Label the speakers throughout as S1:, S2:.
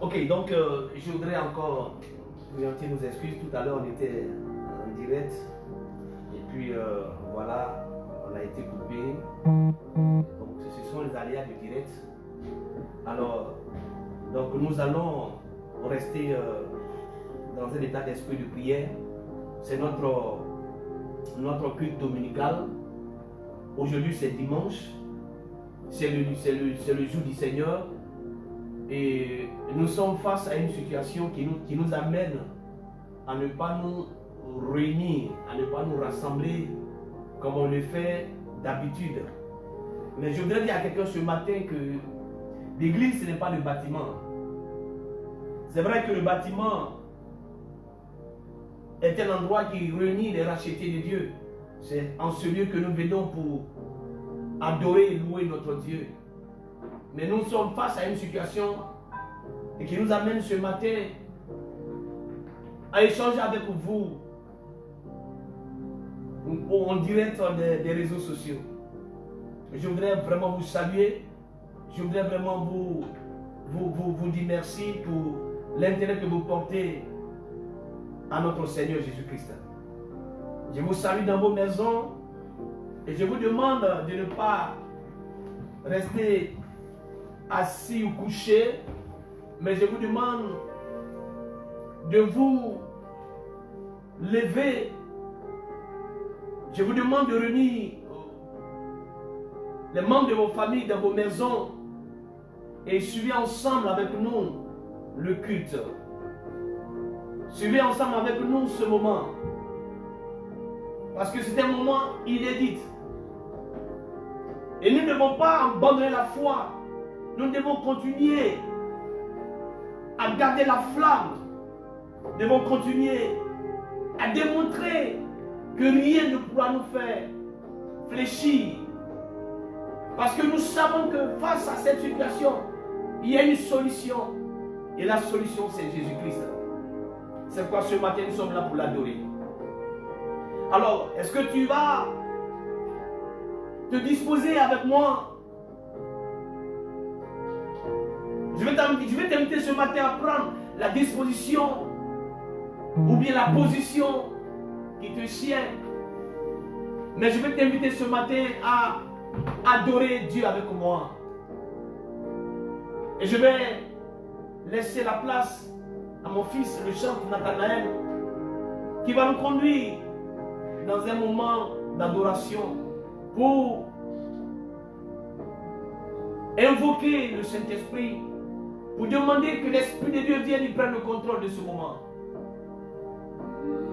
S1: Ok, donc je voudrais encore présenter nos excuses. Tout à l'heure, on était en direct. Et puis voilà, on a été coupé. Donc ce sont les aléas du direct. Alors, donc nous allons rester dans un état d'esprit de prière. C'est notre culte dominical. Aujourd'hui, c'est dimanche. C'est le jour du Seigneur. Et nous sommes face à une situation qui nous amène à ne pas nous réunir, à ne pas nous rassembler comme on le fait d'habitude. Mais je voudrais dire à quelqu'un ce matin que l'église, ce n'est pas le bâtiment. C'est vrai que le bâtiment est un endroit qui réunit les rachetés de Dieu. C'est en ce lieu que nous venons pour adorer et louer notre Dieu. Mais nous sommes face à une situation qui nous amène ce matin à échanger avec vous en direct des réseaux sociaux. Je voudrais vraiment vous saluer. Je voudrais vraiment vous dire merci pour l'intérêt que vous portez à notre Seigneur Jésus-Christ. Je vous salue dans vos maisons et je vous demande de ne pas rester assis ou couché, mais je vous demande de vous lever. Je vous demande de réunir les membres de vos familles dans vos maisons et suivez ensemble avec nous le culte. Suivez ensemble avec nous ce moment. Parce que c'est un moment inédit. Et nous ne devons pas abandonner la foi. Nous devons continuer à garder la flamme. Nous devons continuer à démontrer que rien ne pourra nous faire fléchir. Parce que nous savons que face à cette situation, il y a une solution. Et la solution, c'est Jésus-Christ. C'est pourquoi ce matin, nous sommes là pour l'adorer. Alors, est-ce que tu vas te disposer avec moi? Je vais t'inviter ce matin à prendre la disposition ou bien la position qui te sied. Mais je vais t'inviter ce matin à adorer Dieu avec moi. Et je vais laisser la place à mon fils, le chantre Nathanaël, qui va nous conduire dans un moment d'adoration pour invoquer le Saint-Esprit, pour demander que l'Esprit de Dieu vienne et prenne le contrôle de ce moment.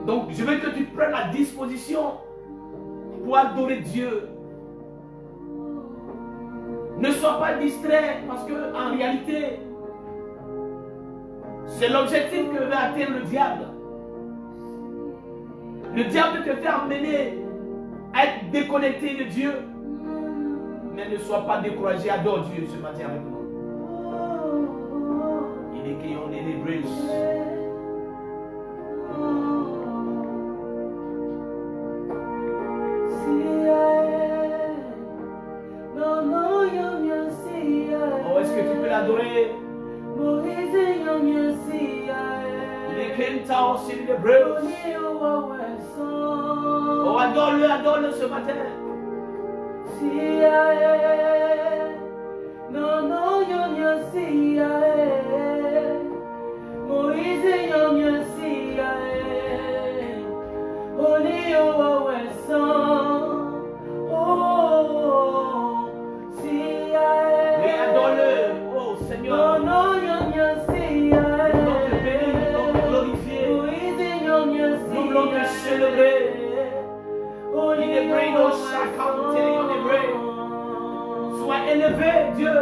S1: Donc, je veux que tu prennes la disposition pour adorer Dieu. Ne sois pas distrait parce que en réalité, c'est l'objectif que veut atteindre le diable. Le diable te fait emmener à être déconnecté de Dieu. Mais ne sois pas découragé, adore Dieu ce matin avec nous. Il est qui on est les Bruce. Oh, est-ce que tu peux l'adorer? Il est Kenta aussi les Bruce. Oh, adore-le ce matin. Oui, adore-le, oh Seigneur. Nous voulons te bénir, nous voulons te glorifier. Nous voulons te célébrer. Il est vrai, nos chacun, il est vrai. Sois élevé, Dieu.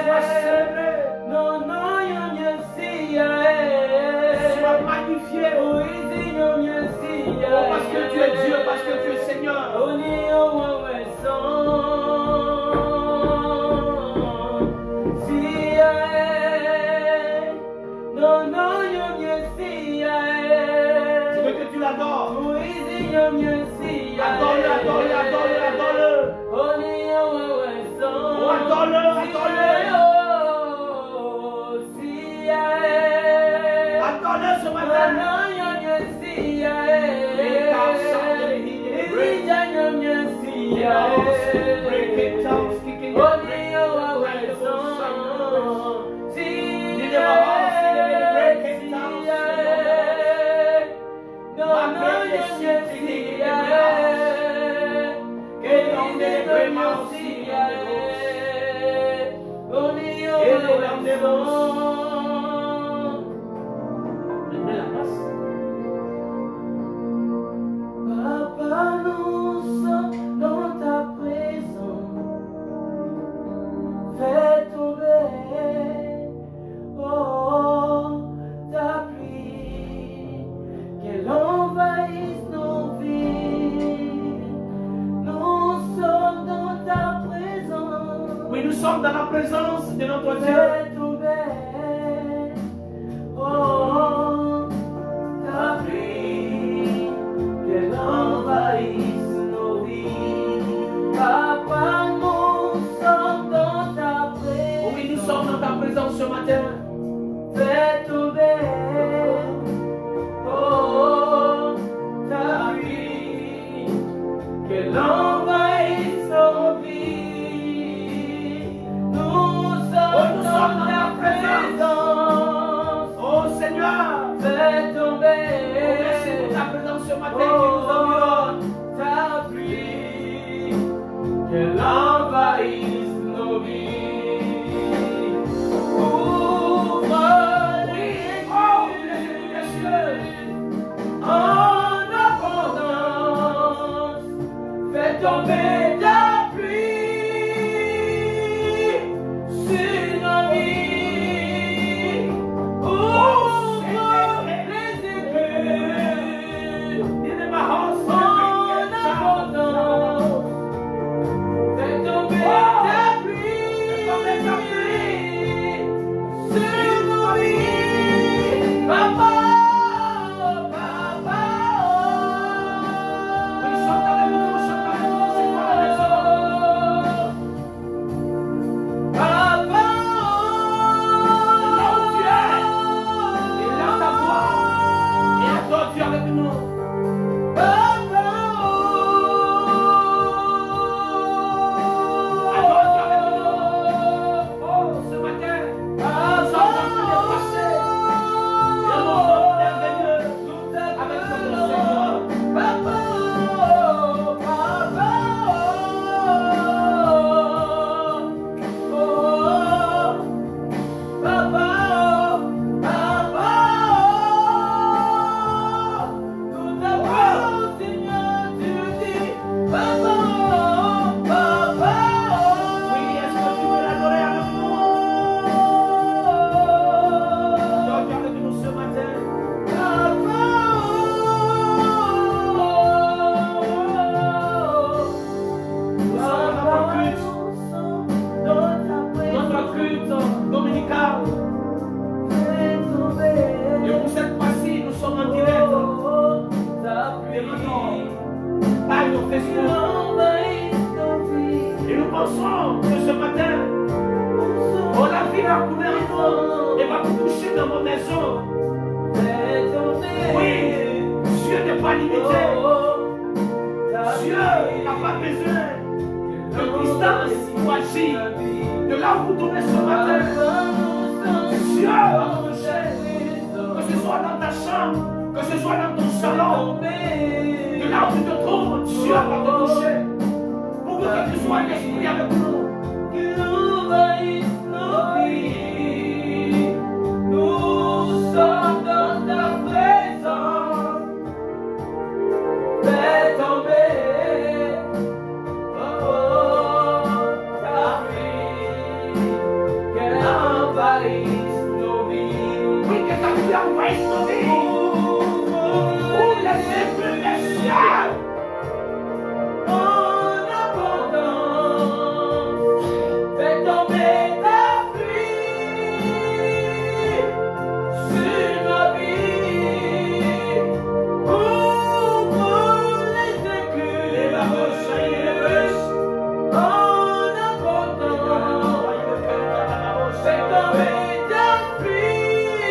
S1: Sois célébré. Sois magnifié. Oh, parce que tu es Dieu, parce que tu es Seigneur. Je veux que tu l'adores. Adore-le, adore-le, adore-le, adore-le. Oh, adore-le, adore-le. Mets la passe.
S2: Papa, nous sommes dans ta présence. Fais tomber, oh, ta pluie, qu'elle envahisse nos vies. Nous sommes dans ta présence.
S1: Oui, nous sommes dans la présence de notre Dieu.
S2: Fais tomber, oh, ta pluie, qu'elle envahisse nos vies. Papa, nous sommes dans ta présence.
S1: Oui, nous sommes dans ta présence ce matin.
S2: Fais tomber, oh, ta pluie, qu'elle envahisse nos vies. Nous sommes dans ta présence.
S1: Oh Seigneur,
S2: Fais tomber,
S1: merci pour ta présence ce matin qui nous environne.
S2: ta pluie, qu'elle envahisse nos vies. Ouvre les cieux en abondance. Fais tomber ta pluie sur nos vies. Ouvre les écluses
S1: Il est marrant,
S2: en abondance. Fais tomber ta pluie sur nos vies. Papa, papa,
S1: oui, chante avec nous, c'est quoi la maison?
S2: papa,
S1: Là où tu es, et là ta voix, et adore Dieu avec nous. Adore Dieu avec nous. Oh, ce matin, nous sommes en train de passer un moment merveilleux avec notre Seigneur. Oui, est-ce que tu veux l'adorer avec nous? Adore Dieu avec nous ce matin. Nous sommes dans notre culte dominical. Et pour cette fois-ci, nous sommes en direct. Par nos Facebook. Et nous pensons que ce matin, oh, la vie va couler en nous et va coucher dans vos maisons. Oui, Dieu n'est pas limité. Dieu n'a pas besoin de distance pour agir. De là où vous tournez ce matin, Dieu va vous toucher. Que ce soit dans ta chambre, que ce soit dans ton salon, de là où tu te trouves, Dieu va te toucher. Pour que tu sois un esprit avec nous.
S2: Nous sommes dans ta présence. Fais tomber, oh, ta pluie, qu'elle envahisse nos vies.
S1: Oui, que ta vie envahisse nos vies. Pour les simples des cieux.
S2: En abondance, fais tomber ta pluie sur nos vies. Ouvre les écluses
S1: Et la roche et les bêches.
S2: en abondance, fais tomber ta pluie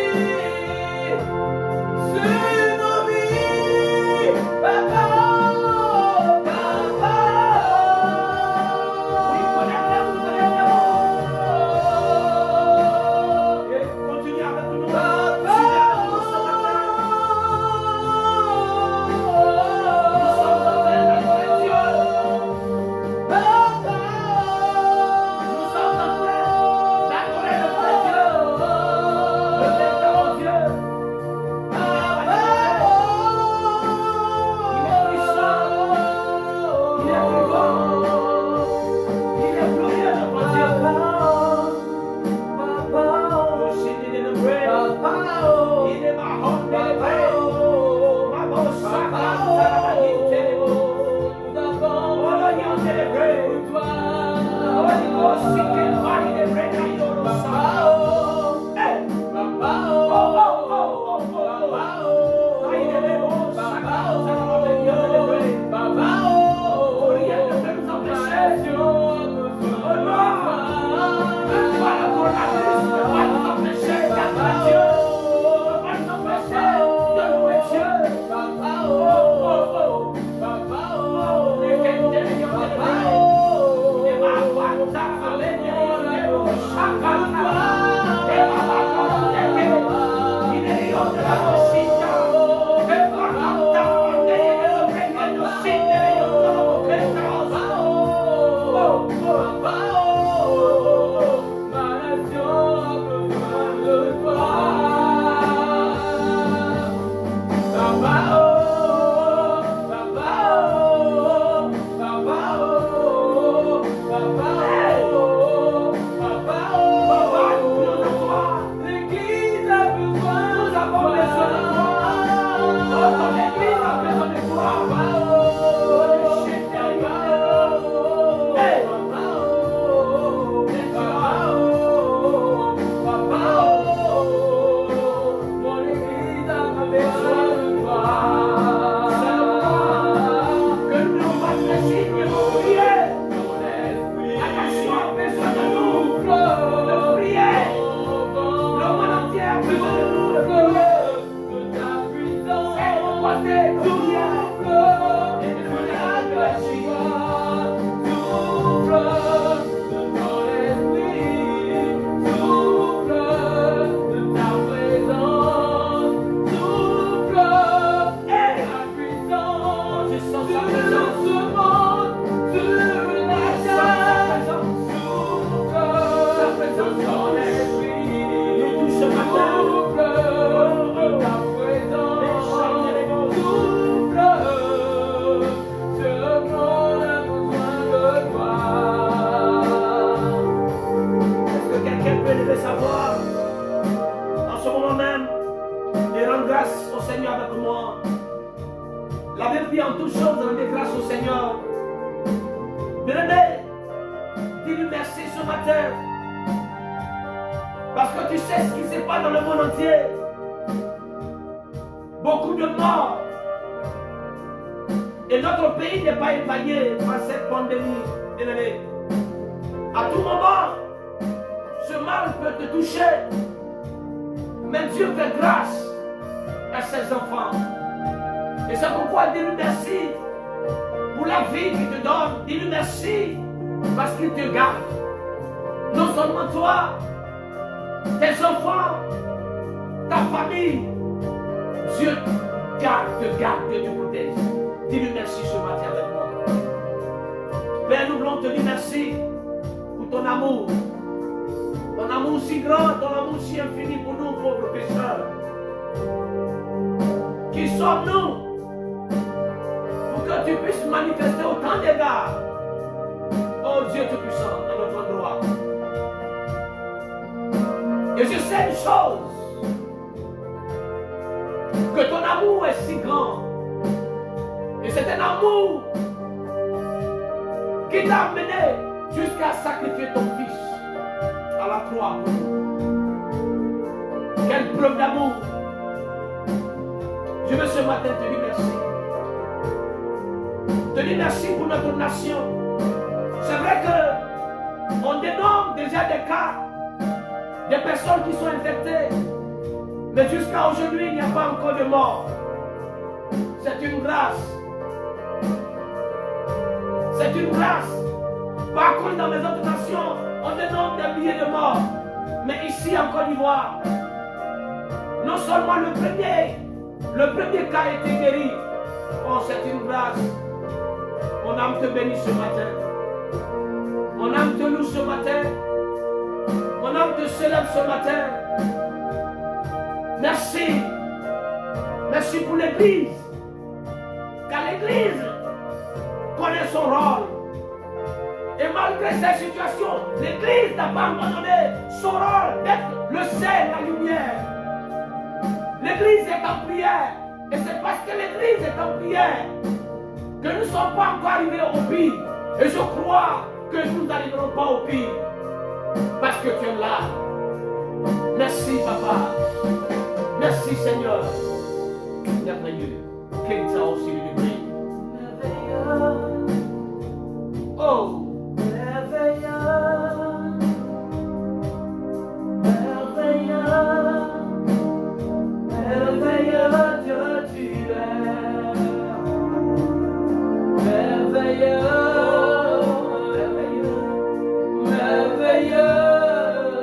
S2: Merveilleux,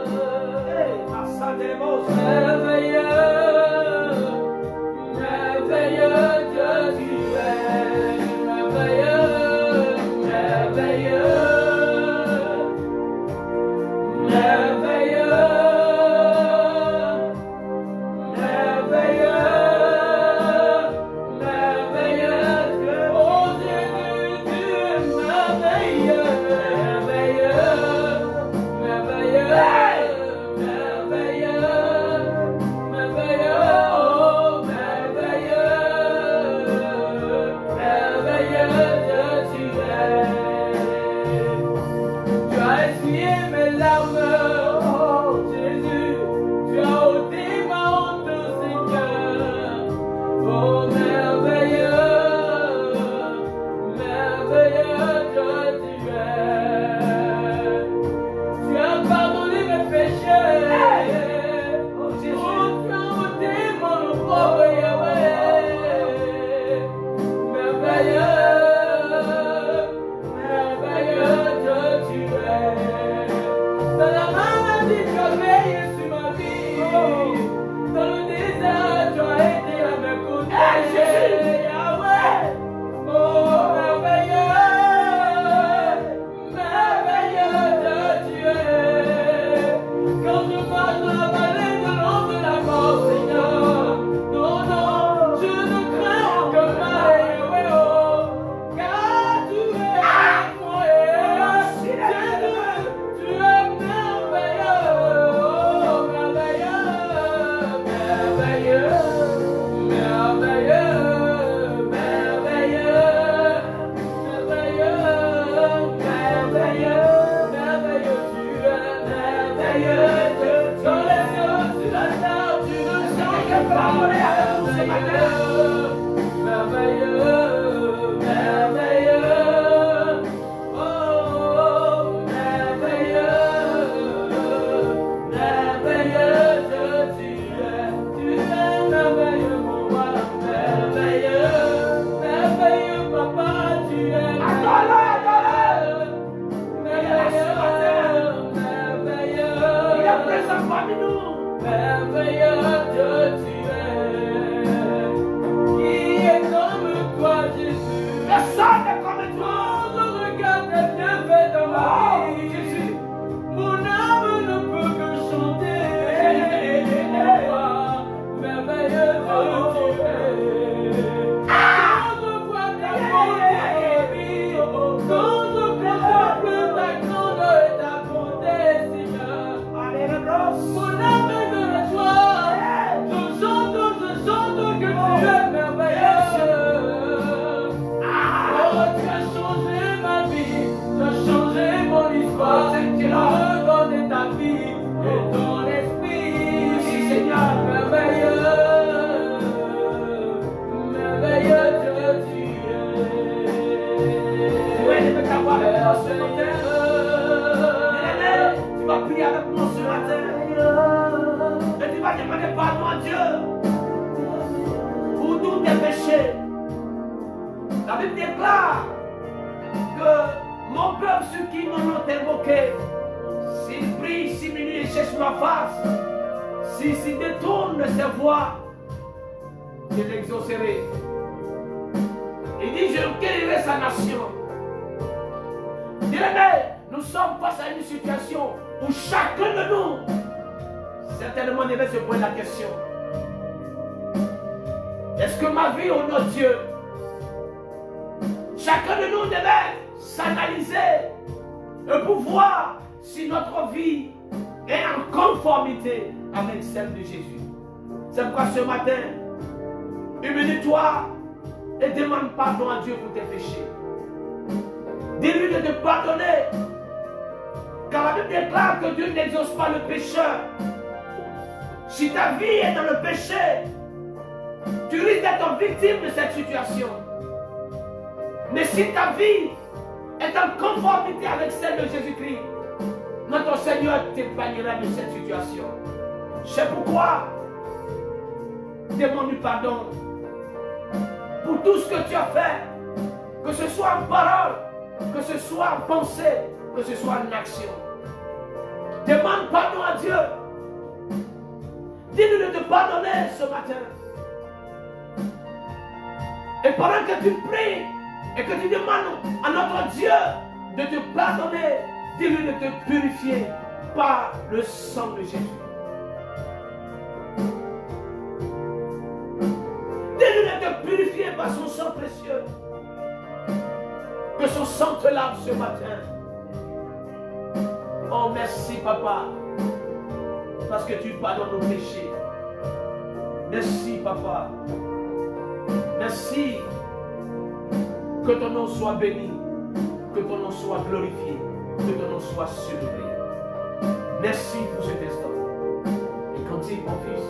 S2: peut l'adorer avec nous ce matin.
S3: Merveilleux, merveilleux, oh, merveilleux, merveilleux, tu es merveilleux, mon roi, merveilleux, merveilleux, papa, tu es merveilleux, merveilleux,
S2: Il est présent parmi nous.
S3: merveilleux, Dieu, tu es, qui est comme toi, Jésus.
S2: Personne n'est comme toi.
S3: Quand je regarde tes bienfaits dans ma
S2: Oh,
S3: vie,
S2: Jésus.
S3: mon âme ne peut que chanter. Merveilleux Dieu, tu es. Quand je vois ta bonté dans ma vie, quand je contemple ta grandeur et ta bonté, Seigneur,
S2: Alléluia.
S3: mon âme me reçoit. Je chante que tu es merveilleux. Oh, tu as changé ma vie, tu as changé mon histoire. Tu as redonné ta vie et ton esprit.
S2: Merci, Seigneur.
S3: Merveilleux, merveilleux Dieu, tu
S2: Tu es de t'avoir avec moi ce matin.
S3: es.
S2: Bien-aimé, tu vas prier avec moi ce matin. Et tu vas demander pardon à Dieu pour tous tes péchés. La Bible déclare que mon peuple, ceux qui m'ont invoqué, s'ils prient, s'ils et cherchent ma face, s'ils détournent de ses voies, je l'exaucerai. Il dit, je guérirai sa nation. Bien-aimé, nous sommes face à une situation où chacun de nous, certainement, devait se poser la question. Est-ce que ma vie honore Dieu? Chacun de nous devait s'analyser et pour voir si notre vie est en conformité avec celle de Jésus. C'est pourquoi ce matin, humilie-toi et demande pardon à Dieu pour tes péchés. Dis-lui de te pardonner. Car la Bible déclare que Dieu n'exauce pas le pécheur. Si ta vie est dans le péché, tu risques d'être victime de cette situation. Mais si ta vie est en conformité avec celle de Jésus-Christ, notre Seigneur t'épargnera de cette situation. C'est pourquoi demande-lui pardon pour tout ce que tu as fait, que ce soit en parole, que ce soit en pensée, que ce soit en action. Demande pardon à Dieu. Dis-lui de te pardonner ce matin. Et pendant que tu pries et que tu demandes à notre Dieu de te pardonner, dis-lui de te purifier par le sang de Jésus. Dis-lui de te purifier par son sang précieux. Que son sang te lave ce matin. Oh, merci, Papa, parce que tu pardonnes nos péchés. Merci, Papa. Merci. Que ton nom soit béni, que ton nom soit glorifié, que ton nom soit célébré. Merci pour cet instant. Et continue, mon fils.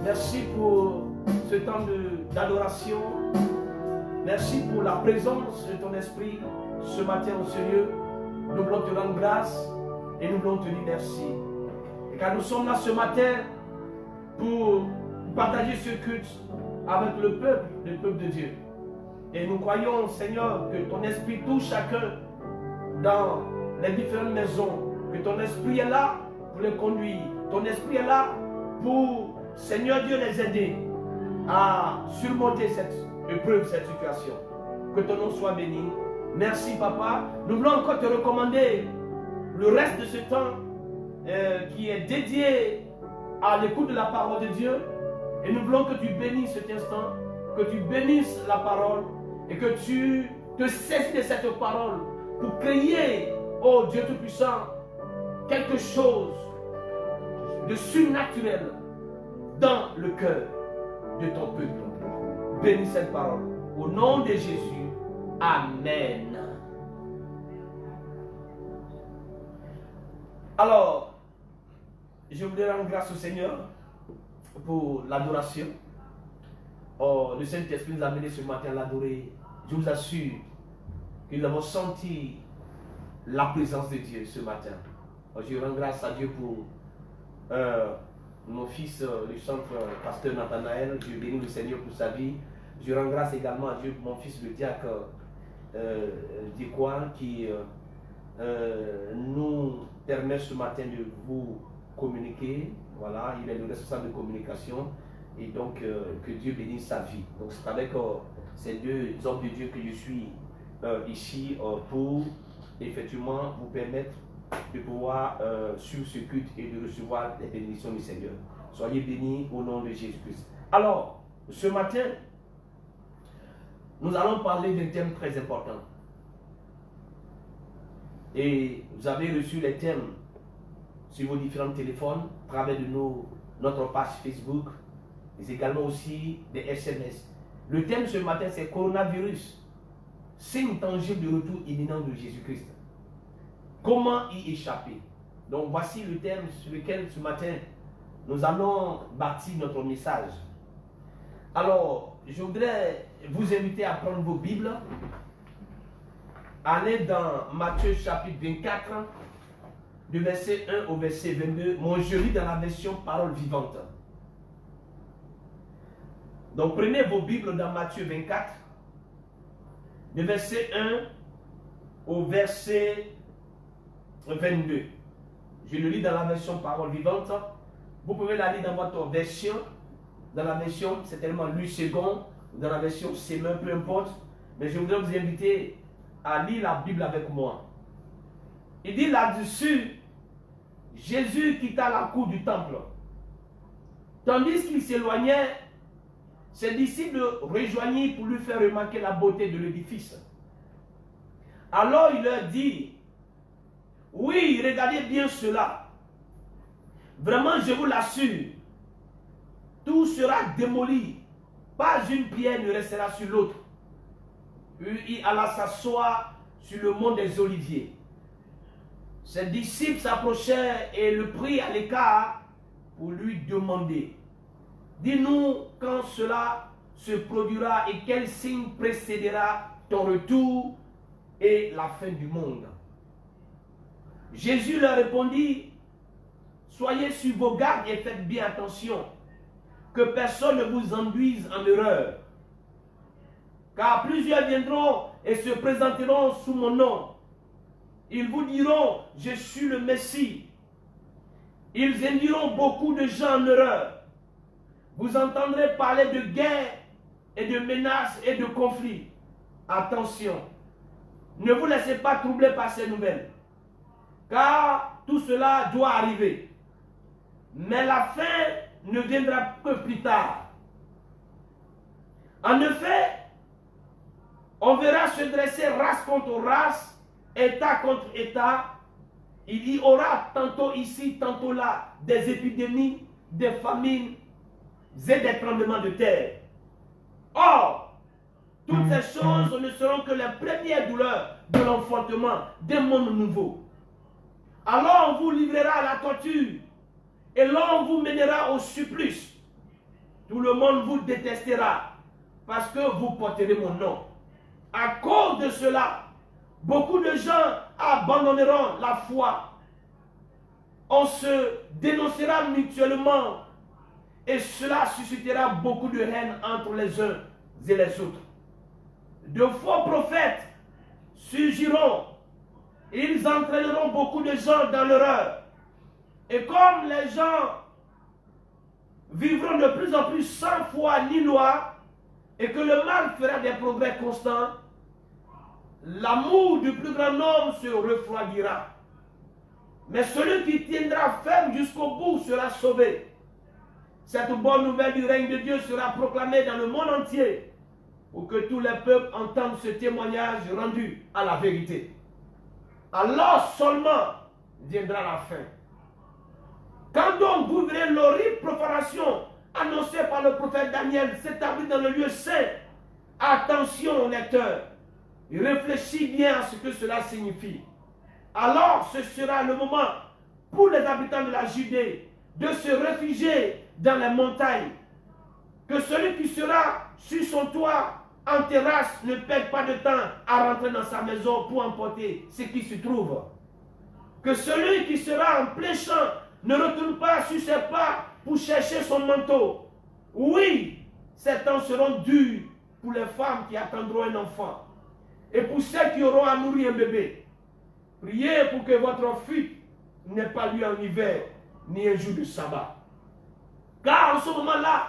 S2: Merci pour ce temps d'adoration. Merci pour la présence de ton esprit ce matin au Seigneur. Nous voulons te rendre grâce et nous voulons te dire merci. Et car nous sommes là ce matin pour partager ce culte avec le peuple de Dieu. Et nous croyons, Seigneur, que ton esprit touche chacun dans les différentes maisons. Que ton esprit est là pour les conduire. Ton esprit est là pour, Seigneur Dieu, les aider à surmonter cette épreuve, cette situation. Que ton nom soit béni. Merci, Papa. Nous voulons encore te recommander le reste de ce temps qui est dédié à l'écoute de la parole de Dieu. Et nous voulons que tu bénisses cet instant, que tu bénisses la parole et que tu te saisis de cette parole pour créer, oh Dieu Tout-Puissant, quelque chose de surnaturel dans le cœur de ton peuple. Bénis cette parole. Au nom de Jésus. Amen. Alors, je voudrais rendre grâce au Seigneur pour l'adoration. Oh, le Saint-Esprit nous a amené ce matin à l'adorer. Je vous assure que nous avons senti la présence de Dieu ce matin. Oh, je rends grâce à Dieu pour mon fils, le centre pasteur Nathanaël. Je bénis le Seigneur pour sa vie. Je rends grâce également à Dieu pour mon fils le diacre Dikwan qui nous permet ce matin de vous communiquer. Voilà, il est le responsable de communication et donc que Dieu bénisse sa vie. Donc c'est avec ces deux hommes de Dieu que je suis ici pour effectivement vous permettre de pouvoir suivre ce culte et de recevoir les bénédictions du Seigneur. Soyez bénis au nom de Jésus-Christ. Alors, ce matin, nous allons parler d'un thème très important. Et vous avez reçu les thèmes sur vos différents téléphones, à travers de notre page Facebook, mais également aussi des SMS. Le thème ce matin, c'est coronavirus, signe tangible de retour imminent de Jésus-Christ. Comment y échapper? Donc voici le thème sur lequel ce matin, nous allons bâtir notre message. Alors, je voudrais vous inviter à prendre vos Bibles. Allez dans Matthieu chapitre 24, du verset 1 au verset 22. Moi, je lis dans la version parole vivante. Donc, prenez vos Bibles dans Matthieu 24, du verset 1 au verset 22. Je le lis dans la version parole vivante. Vous pouvez la lire dans votre version. Dans la version, c'est tellement lu second, dans la version c'est même, peu importe. Mais je voudrais vous inviter à lire la Bible avec moi. Il dit là-dessus, Jésus quitta la cour du temple. Tandis qu'il s'éloignait, ses disciples rejoignirent pour lui faire remarquer la beauté de l'édifice. Alors il leur dit, oui, regardez bien cela. Vraiment, je vous l'assure, tout sera démoli. Pas une pierre ne restera sur l'autre. Il alla s'asseoir sur le mont des Oliviers. Ses disciples s'approchèrent et le prirent à l'écart pour lui demander, dis-nous quand cela se produira et quel signe précédera ton retour et la fin du monde. Jésus leur répondit, soyez sur vos gardes et faites bien attention, que personne ne vous induise en erreur. Car plusieurs viendront et se présenteront sous mon nom. Ils vous diront, je suis le Messie. Ils induiront beaucoup de gens en erreur. Vous entendrez parler de guerre et de menaces et de conflits. Attention, ne vous laissez pas troubler par ces nouvelles, car tout cela doit arriver. Mais la fin ne viendra que plus tard. En effet, on verra se dresser race contre race, État contre État. Il y aura tantôt ici, tantôt là, des épidémies, des famines et des tremblements de terre. Or, toutes ces choses ne seront que les premières douleurs de l'enfantement d'un monde nouveau. Alors on vous livrera à la torture et l'on vous mènera au supplice. tout le monde vous détestera parce que vous porterez mon nom. À cause de cela, beaucoup de gens abandonneront la foi. On se dénoncera mutuellement et cela suscitera beaucoup de haine entre les uns et les autres. De faux prophètes surgiront. Ils entraîneront beaucoup de gens dans l'erreur. Et comme les gens vivront de plus en plus sans foi ni loi, et que le mal fera des progrès constants, l'amour du plus grand nombre se refroidira. Mais celui qui tiendra ferme jusqu'au bout sera sauvé. Cette bonne nouvelle du règne de Dieu sera proclamée dans le monde entier pour que tous les peuples entendent ce témoignage rendu à la vérité. Alors seulement viendra la fin. Quand donc vous verrez l'horrible profanation annoncée par le prophète Daniel s'établir dans le lieu saint, attention lecteur, réfléchis bien à ce que cela signifie. Alors ce sera le moment pour les habitants de la Judée de se réfugier dans les montagnes. Que celui qui sera sur son toit en terrasse ne perde pas de temps à rentrer dans sa maison pour emporter ce qui se trouve. Que celui qui sera en plein champ ne retourne pas sur ses pas pour chercher son manteau. Oui, ces temps seront durs pour les femmes qui attendront un enfant et pour celles qui auront à nourrir un bébé. Priez pour que votre fuite n'ait pas lieu en hiver ni un jour de sabbat. Car en ce moment-là,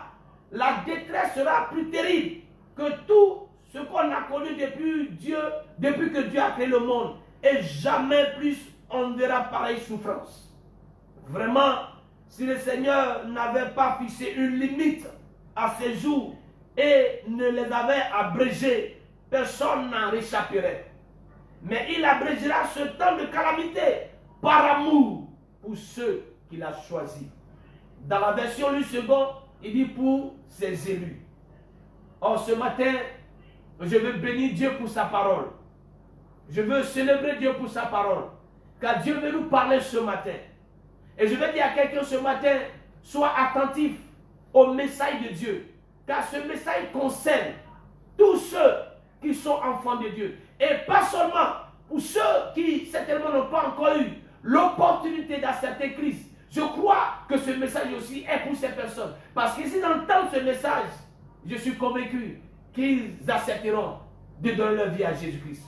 S2: la détresse sera plus terrible que tout ce qu'on a connu depuis que Dieu a créé le monde. Et jamais plus on ne verra pareille souffrance. Vraiment, si le Seigneur n'avait pas fixé une limite à ces jours et ne les avait abrégés, personne n'en réchapperait. Mais il abrégera ce temps de calamité par amour pour ceux qu'il a choisis. Dans la version du second, il dit pour ses élus. Or ce matin, je veux bénir Dieu pour sa parole. Je veux célébrer Dieu pour sa parole. Car Dieu veut nous parler ce matin. Et je veux dire à quelqu'un ce matin, sois attentif au message de Dieu. Car ce message concerne tous ceux qui sont enfants de Dieu. Et pas seulement pour ceux qui certainement n'ont pas encore eu l'opportunité d'accepter Christ. Je crois que ce message aussi est pour ces personnes. Parce que s'ils entendent ce message, je suis convaincu qu'ils accepteront de donner leur vie à Jésus-Christ.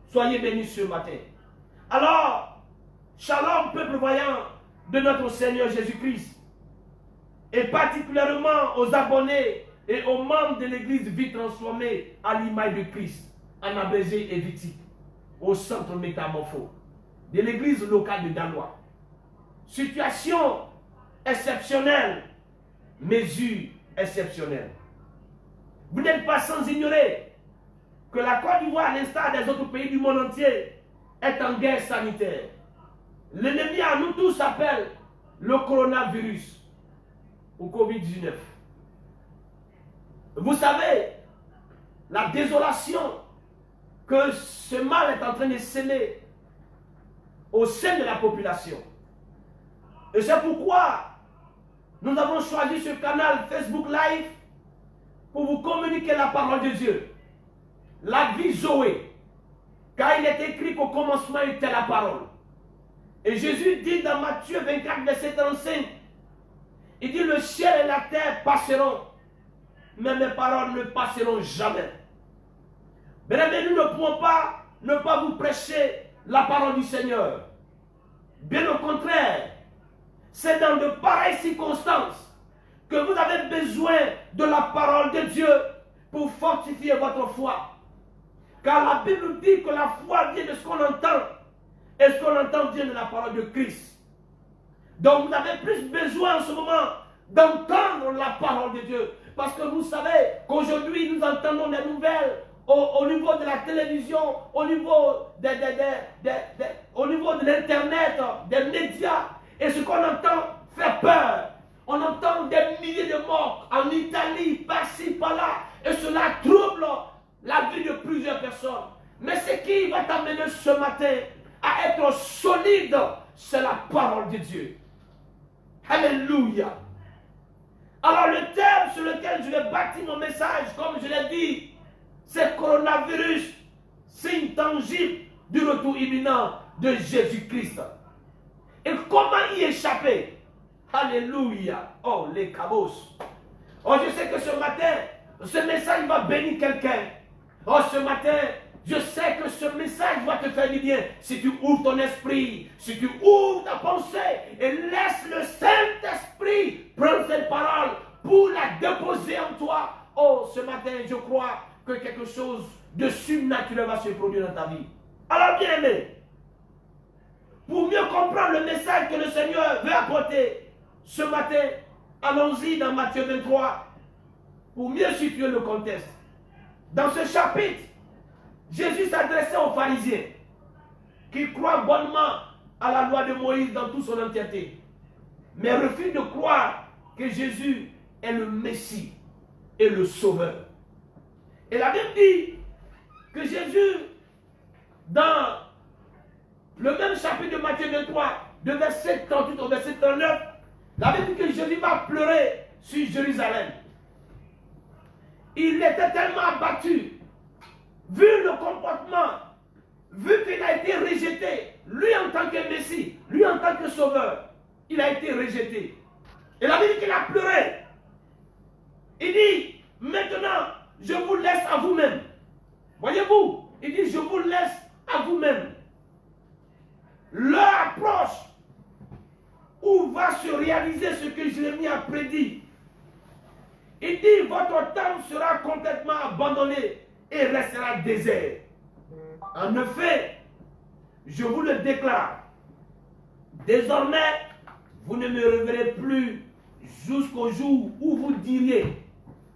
S2: Soyez bénis ce matin. Alors, shalom peuple voyant de notre Seigneur Jésus-Christ. Et particulièrement aux abonnés et aux membres de l'église Vie Transformée à l'image de Christ, en abrégé et vitique, au centre métamorpho de l'église locale de Dalois. Situation exceptionnelle, mesure exceptionnelle. Vous n'êtes pas sans ignorer que la Côte d'Ivoire, à l'instar des autres pays du monde entier, est en guerre sanitaire. L'ennemi à nous tous s'appelle le coronavirus ou Covid-19. Vous savez, la désolation que ce mal est en train de semer au sein de la population. Et c'est pourquoi nous avons choisi ce canal Facebook Live pour vous communiquer la parole de Dieu. La vie Zoé. Car il est écrit qu'au commencement était la parole. Et Jésus dit dans Matthieu 24, verset 35, il dit le ciel et la terre passeront, mais mes paroles ne passeront jamais. Bien aimé, nous ne pouvons pas ne pas vous prêcher la parole du Seigneur. Bien au contraire, c'est dans de pareilles circonstances que vous avez besoin de la parole de Dieu pour fortifier votre foi. Car la Bible dit que la foi vient de ce qu'on entend, et ce qu'on entend vient de la parole de Christ. Donc vous avez plus besoin en ce moment d'entendre la parole de Dieu. Parce que vous savez qu'aujourd'hui nous entendons des nouvelles au niveau de la télévision, au niveau de l'internet, des médias. Et ce qu'on entend fait peur. On entend des milliers de morts en Italie, par-ci, par-là. Et cela trouble la vie de plusieurs personnes. Mais ce qui va t'amener ce matin à être solide, c'est la parole de Dieu. Alléluia. Alors le thème sur lequel je vais bâtir mon message, comme je l'ai dit, c'est coronavirus, signe tangible du retour imminent de Jésus-Christ. Et comment y échapper? Alléluia. Oh, les cabos. Oh, je sais que ce matin, ce message va bénir quelqu'un. Oh, ce matin, je sais que ce message va te faire du bien. Si tu ouvres ton esprit, si tu ouvres ta pensée et laisse le Saint-Esprit prendre cette parole pour la déposer en toi. Oh, ce matin, je crois que quelque chose de surnaturel va se produire dans ta vie. Alors, bien aimé, pour mieux comprendre le message que le Seigneur veut apporter ce matin, allons-y dans Matthieu 23 pour mieux situer le contexte. Dans ce chapitre, Jésus s'adressait aux pharisiens qui croient bonnement à la loi de Moïse dans toute son entièreté, mais refusent de croire que Jésus est le Messie et le Sauveur. Et la Bible dit que Jésus, dans le même chapitre de Matthieu 23, de verset 38 au verset 39, la Bible dit que Jésus va pleurer sur Jérusalem. Il était tellement abattu, vu le comportement, vu qu'il a été rejeté, lui en tant que Messie, lui en tant que Sauveur, il a été rejeté. Et la Bible dit qu'il a pleuré. Il dit, maintenant, je vous laisse à vous-même. Voyez-vous, il dit, je vous laisse à vous-même. L'heure approche où va se réaliser ce que Jérémie a prédit. Il dit, votre temple sera complètement abandonné et restera désert. En effet, je vous le déclare, désormais, vous ne me reverrez plus jusqu'au jour où vous diriez,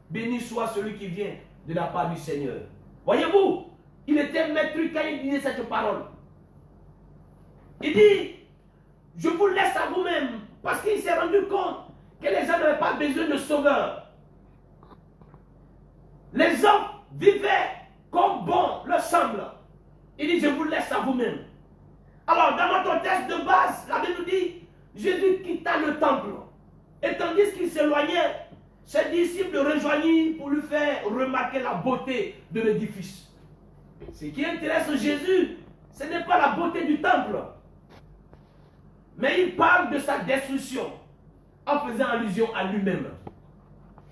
S2: béni soit celui qui vient de la part du Seigneur. Voyez-vous, il était maître quand il disait cette parole. Il dit, je vous laisse à vous-même, parce qu'il s'est rendu compte que les gens n'avaient pas besoin de sauveur. Les hommes vivaient comme bon leur semble. Il dit, je vous laisse à vous-même. Alors, dans notre texte de base, la Bible nous dit, Jésus quitta le temple. Et tandis qu'il s'éloignait, ses disciples le rejoignirent pour lui faire remarquer la beauté de l'édifice. Ce qui intéresse Jésus, ce n'est pas la beauté du temple, mais il parle de sa destruction en faisant allusion à lui-même.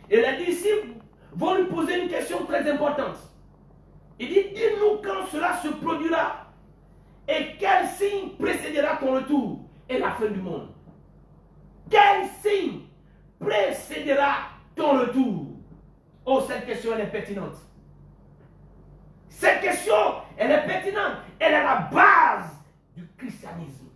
S2: Et les disciples vont lui poser une question très importante. Il dit, dis-nous quand cela se produira et quel signe précédera ton retour et la fin du monde. Quel signe précédera ton retour? Oh, cette question, elle est pertinente. Cette question, elle est pertinente. Elle est la base du christianisme.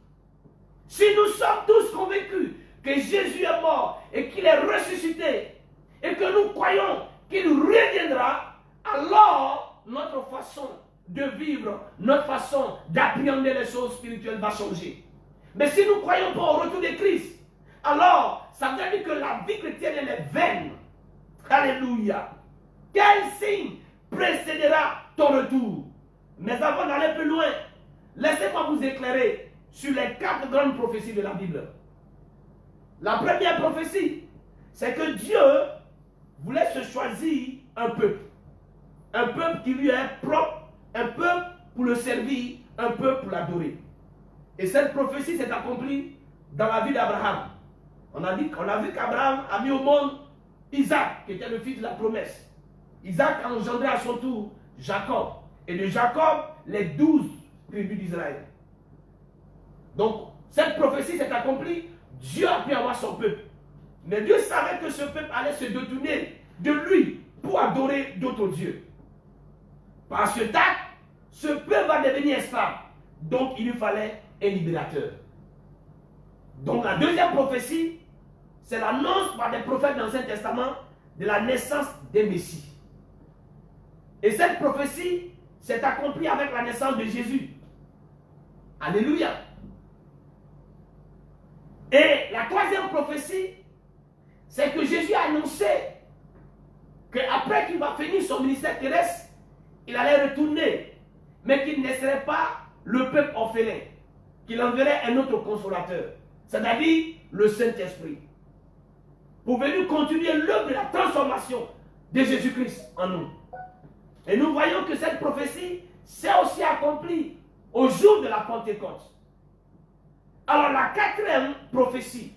S2: Si nous sommes tous convaincus que Jésus est mort et qu'il est ressuscité et que nous croyons qu'il reviendra, alors notre façon de vivre, notre façon d'appréhender les choses spirituelles va changer. Mais si nous ne croyons pas au retour de Christ, alors ça veut dire que la vie chrétienne elle est vaine. Alléluia. Quel signe précédera ton retour? Mais avant d'aller plus loin, laissez-moi vous éclairer sur les 4 grandes prophéties de la Bible. La première prophétie, c'est que Dieu voulait se choisir un peuple. Un peuple qui lui est propre, un peuple pour le servir, un peuple pour l'adorer. Et cette prophétie s'est accomplie dans la vie d'Abraham. On a vu qu'Abraham a mis au monde Isaac, qui était le fils de la promesse. Isaac a engendré à son tour Jacob. Et de Jacob, les 12 tribus d'Israël. Donc, cette prophétie s'est accomplie. Dieu a pu avoir son peuple. Mais Dieu savait que ce peuple allait se détourner de lui pour adorer d'autres dieux. Par ce acte, ce peuple va devenir esclave. Donc, il lui fallait un libérateur. Donc, la deuxième prophétie, c'est l'annonce par des prophètes dans l'Ancien Testament de la naissance des Messies. Et cette prophétie s'est accomplie avec la naissance de Jésus. Alléluia. Et la troisième prophétie, c'est que Jésus a annoncé qu'après qu'il va finir son ministère terrestre, il allait retourner, mais qu'il ne laisserait pas le peuple orphelin, qu'il enverrait un autre consolateur, c'est-à-dire le Saint-Esprit. pour venir continuer l'œuvre de la transformation de Jésus-Christ en nous. Et nous voyons que cette prophétie s'est aussi accomplie au jour de la Pentecôte. Alors la quatrième prophétie,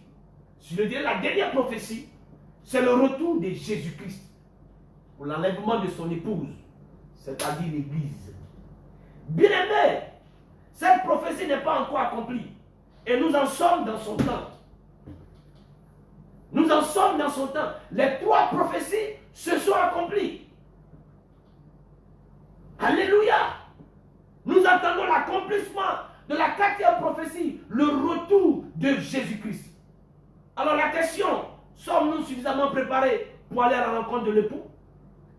S2: je le dirais la dernière prophétie, c'est le retour de Jésus-Christ pour l'enlèvement de son épouse, c'est-à-dire l'Église. Bien-aimés, cette prophétie n'est pas encore accomplie et nous en sommes dans son temps. Nous en sommes dans son temps. Les trois prophéties se sont accomplies. Alléluia. Nous attendons l'accomplissement de la quatrième prophétie, le retour de Jésus-Christ. Alors la question, sommes-nous suffisamment préparés pour aller à la rencontre de l'époux?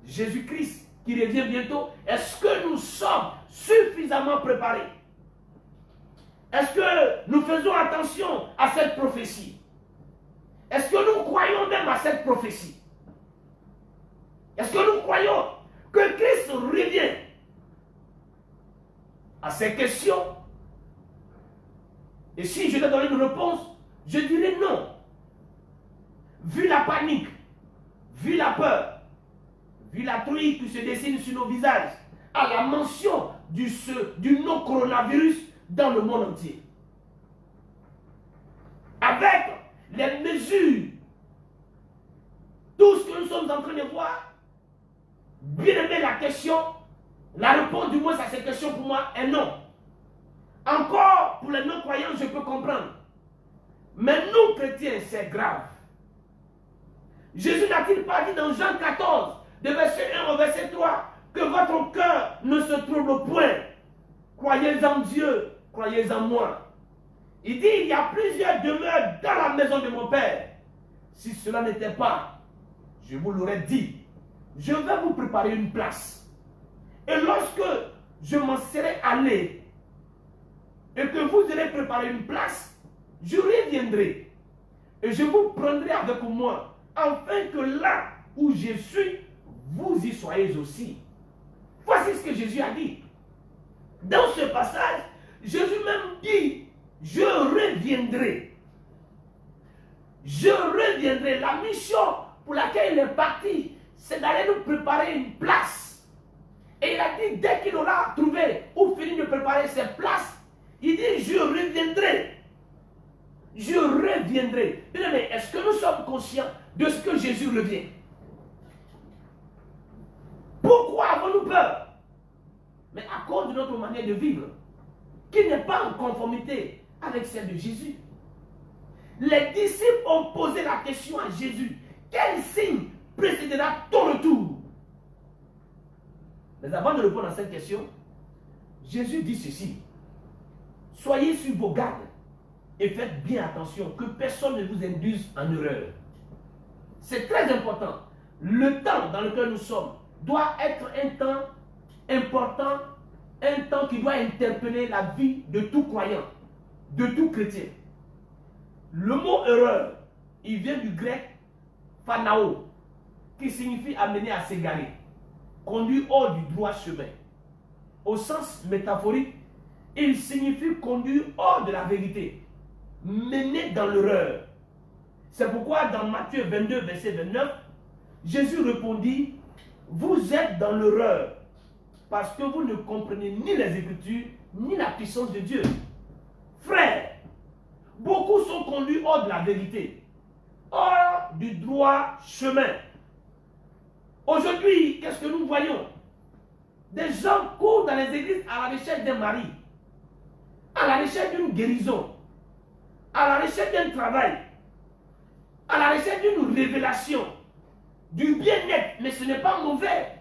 S2: Jésus-Christ qui revient bientôt, est-ce que nous sommes suffisamment préparés? Est-ce que nous faisons attention à cette prophétie? Est-ce que nous croyons même à cette prophétie? Est-ce que nous croyons que Christ revient? À ces questions, et si je devais donner une réponse, je dirais non. Vu la panique, vu la peur, vu la truie qui se dessine sur nos visages, à la mention du nom coronavirus dans le monde entier. Avec les mesures, tout ce que nous sommes en train de voir, bien aimé la question, la réponse du moins à ces questions pour moi est non. Encore pour les non-croyants, je peux comprendre. Mais nous, chrétiens, c'est grave. Jésus n'a-t-il pas dit dans Jean 14, de verset 1 au verset 3, que votre cœur ne se trouble point. Croyez en Dieu, croyez en moi. Il dit, il y a plusieurs demeures dans la maison de mon Père. Si cela n'était pas, je vous l'aurais dit. Je vais vous préparer une place. Et lorsque je m'en serai allé, et que vous allez préparer une place, je reviendrai. Et je vous prendrai avec moi, afin que là où je suis, vous y soyez aussi. Voici ce que Jésus a dit. Dans ce passage, Jésus même dit, je reviendrai. Je reviendrai. La mission pour laquelle il est parti, c'est d'aller nous préparer une place. Et il a dit, dès qu'il aura trouvé ou fini de préparer cette place, il dit, je reviendrai. Je reviendrai. Mais est-ce que nous sommes conscients de ce que Jésus revient? Pourquoi avons-nous peur? Mais à cause de notre manière de vivre, qui n'est pas en conformité avec celle de Jésus. Les disciples ont posé la question à Jésus. Quel signe précédera ton retour? Mais avant de répondre à cette question, Jésus dit ceci. Soyez sur vos gardes et faites bien attention que personne ne vous induise en erreur. C'est très important. Le temps dans lequel nous sommes doit être un temps important, un temps qui doit interpeller la vie de tout croyant, de tout chrétien. Le mot erreur, il vient du grec phanao, qui signifie amener à s'égarer, conduire hors du droit chemin. Au sens métaphorique, il signifie conduire hors de la vérité, mener dans l'erreur. C'est pourquoi dans Matthieu 22, verset 29, Jésus répondit, vous êtes dans l'erreur, parce que vous ne comprenez ni les Écritures, ni la puissance de Dieu. Frères, beaucoup sont conduits hors de la vérité, hors du droit chemin. Aujourd'hui, qu'est-ce que nous voyons? Des gens courent dans les églises à la recherche d'un mari, à la recherche d'une guérison, à la recherche d'un travail, à la recherche d'une révélation, du bien-être, mais ce n'est pas mauvais.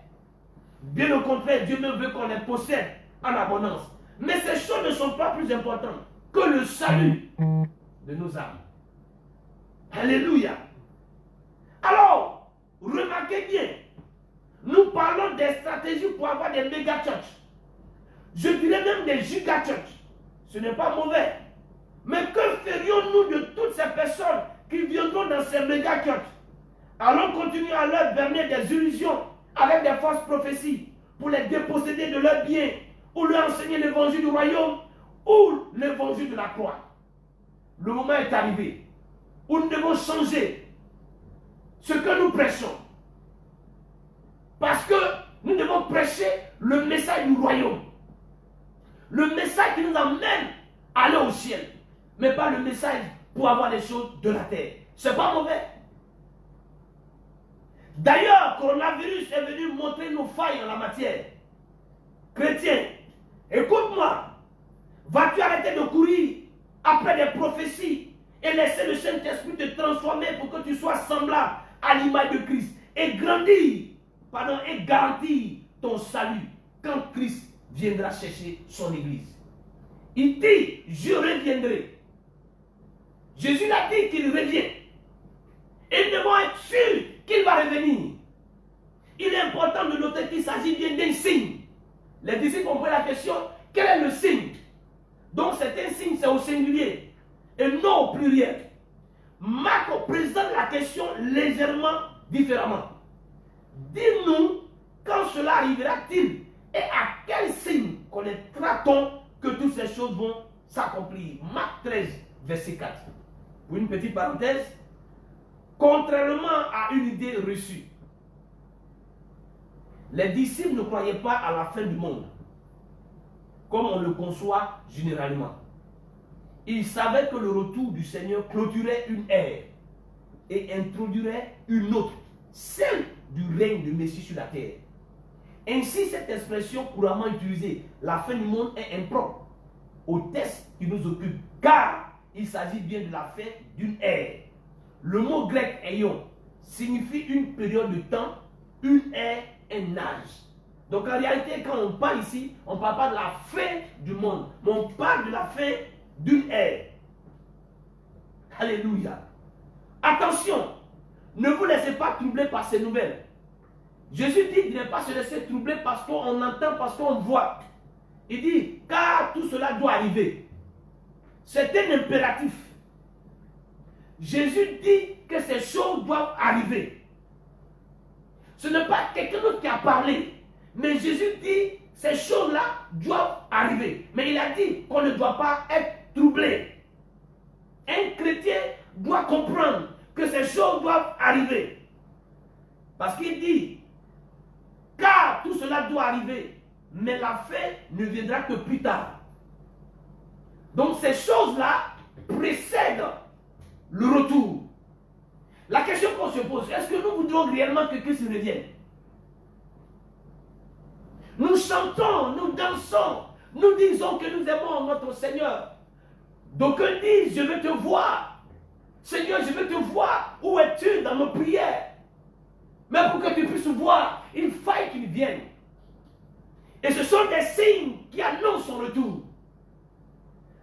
S2: Bien au contraire, Dieu même veut qu'on les possède en abondance. Mais ces choses ne sont pas plus importantes que le salut de nos âmes. Alléluia. Alors, remarquez bien, nous parlons des stratégies pour avoir des méga church. Je dirais même des giga church. Ce n'est pas mauvais. Mais que ferions-nous de toutes ces personnes qui viendront dans ces méga church? Allons continuer à leur berner des illusions avec des fausses prophéties pour les déposséder de leurs biens ou leur enseigner l'évangile du royaume ou l'évangile de la croix. Le moment est arrivé où nous devons changer ce que nous prêchons. Parce que nous devons prêcher le message du royaume. Le message qui nous amène à aller au ciel. Mais pas le message pour avoir des choses de la terre. C'est pas mauvais. D'ailleurs, le coronavirus est venu montrer nos failles en la matière. Chrétien, écoute-moi. Vas-tu arrêter de courir après des prophéties et laisser le Saint-Esprit te transformer pour que tu sois semblable à l'image de Christ et grandir, et garantir ton salut quand Christ viendra chercher son église. Il dit, je reviendrai. Jésus l'a dit qu'il revient. Et nous devons être sûrs qu'il va revenir. Il est important de noter qu'il s'agit bien d'un signe. Les disciples ont posé la question, quel est le signe? Donc c'est un signe, c'est au singulier et non au pluriel. Marc présente la question légèrement différemment. Dis-nous quand cela arrivera-t-il et à quel signe connaîtra-t-on que toutes ces choses vont s'accomplir. Marc 13, verset 4. Pour une petite parenthèse, contrairement à une idée reçue, les disciples ne croyaient pas à la fin du monde, comme on le conçoit généralement. Ils savaient que le retour du Seigneur clôturait une ère et introduirait une autre, celle du règne de Messie sur la terre. Ainsi, cette expression couramment utilisée, la fin du monde, est impropre au texte qui nous occupe, car il s'agit bien de la fin d'une ère. Le mot grec ayon signifie une période de temps, une ère, un âge. Donc en réalité, quand on parle ici, on ne parle pas de la fin du monde, mais on parle de la fin d'une ère. Alléluia. Attention, ne vous laissez pas troubler par ces nouvelles. Jésus dit de ne pas se laisser troubler parce qu'on entend, parce qu'on voit. Il dit, car tout cela doit arriver. C'est un impératif. Jésus dit que ces choses doivent arriver. Ce n'est pas quelqu'un d'autre qui a parlé. Mais Jésus dit, ces choses-là doivent arriver. Mais il a dit qu'on ne doit pas être troublé. Un chrétien doit comprendre que ces choses doivent arriver. Parce qu'il dit, car tout cela doit arriver, mais la fin ne viendra que plus tard. Donc ces choses-là précèdent le retour. La question qu'on se pose, est-ce que nous voudrions réellement que Christ revienne? Nous chantons, nous dansons, nous disons que nous aimons notre Seigneur. D'aucuns disent, je veux te voir. Seigneur, je veux te voir. Où es-tu dans nos prières? Mais pour que tu puisses voir, il faille qu'il vienne. Et ce sont des signes qui annoncent son retour.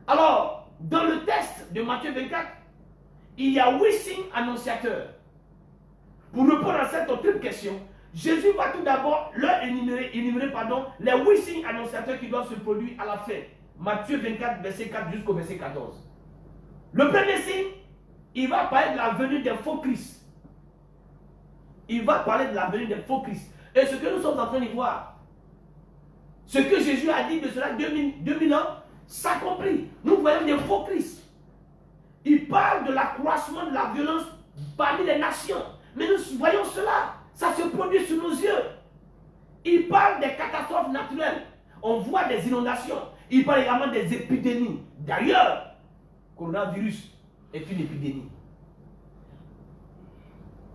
S2: Alors, dans le texte de Matthieu 24, il y a 8 signes annonciateurs. Pour répondre à cette autre question, Jésus va tout d'abord leur énumérer les 8 signes annonciateurs qui doivent se produire à la fin. Matthieu 24, verset 4 jusqu'au verset 14. Le premier signe, il va parler de la venue des faux Christ. Il va parler de la venue des faux Christ. Et ce que nous sommes en train de voir, ce que Jésus a dit de cela 2000 ans, s'accomplit. Nous voyons des faux Christ. Il parle de l'accroissement de la violence parmi les nations. Mais nous voyons cela. Ça se produit sous nos yeux. Il parle des catastrophes naturelles. On voit des inondations. Il parle également des épidémies. D'ailleurs, le coronavirus est une épidémie.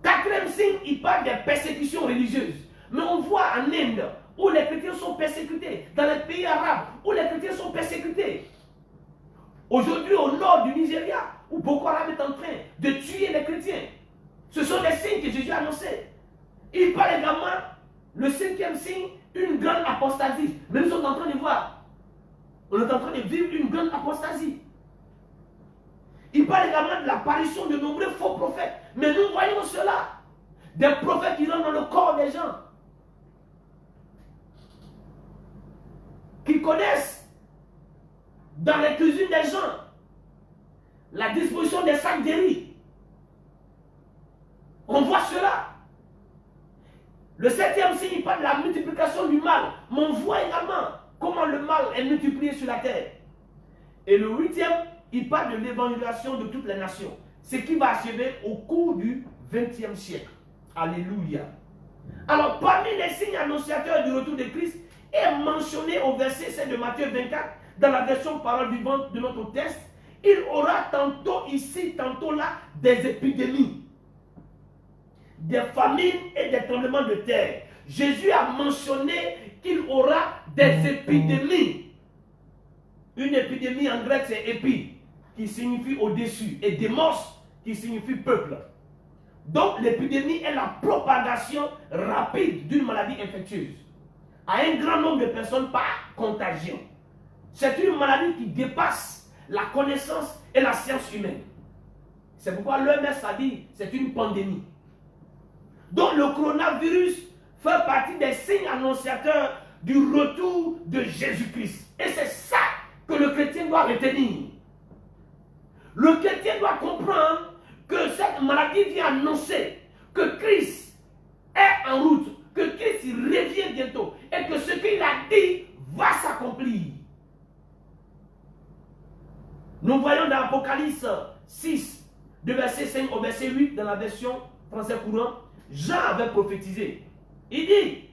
S2: Quatrième signe, il parle des persécutions religieuses. Mais on voit en Inde où les chrétiens sont persécutés, dans les pays arabes où les chrétiens sont persécutés. Aujourd'hui, au nord du Nigeria, où Boko Haram est en train de tuer les chrétiens. Ce sont des signes que Jésus a annoncés. Il parle également, le cinquième signe, une grande apostasie. Mais nous sommes en train de voir. On est en train de vivre une grande apostasie. Il parle également de l'apparition de nombreux faux prophètes. Mais nous voyons cela. Des prophètes qui rentrent dans le corps des gens. Qui connaissent dans les cuisines des gens la disposition des sacs de riz. On voit cela. Le septième signe, il parle de la multiplication du mal. Mais on voit également comment le mal est multiplié sur la terre. Et le huitième, il parle de l'évangélisation de toutes les nations. ce qui va achever au cours du XXe siècle. Alléluia. Alors, parmi les signes annonciateurs du retour de Christ, est mentionné au verset 7 de Matthieu 24, dans la version parole vivante de notre texte, il aura tantôt ici, tantôt là, des épidémies, des famines et des tremblements de terre. Jésus a mentionné qu'il aura des épidémies. Une épidémie en grec, c'est épi, qui signifie au-dessus, et démos, qui signifie peuple. Donc l'épidémie est la propagation rapide d'une maladie infectieuse à un grand nombre de personnes par contagion. C'est une maladie qui dépasse la connaissance et la science humaine. C'est pourquoi l'OMS a dit c'est une pandémie. Donc le coronavirus fait partie des signes annonciateurs du retour de Jésus-Christ. Et c'est ça que le chrétien doit retenir. Le chrétien doit comprendre que cette maladie vient annoncer que Christ est en route, que Christ revient bientôt et que ce qu'il a dit va s'accomplir. Nous voyons dans Apocalypse 6, de verset 5 au verset 8, dans la version français courant, Jean avait prophétisé. Il dit,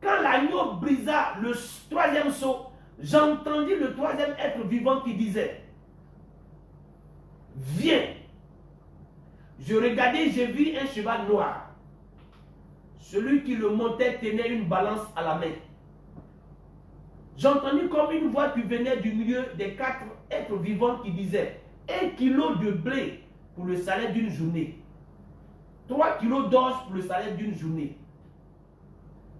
S2: quand l'agneau brisa le troisième sceau, j'entendis le troisième être vivant qui disait, viens. Je regardais, j'ai vu un cheval noir. Celui qui le montait tenait une balance à la main. J'entendis comme une voix qui venait du milieu des quatre êtres vivants qui disait 1 kilo de blé pour le salaire d'une journée, 3 kilos d'orge pour le salaire d'une journée,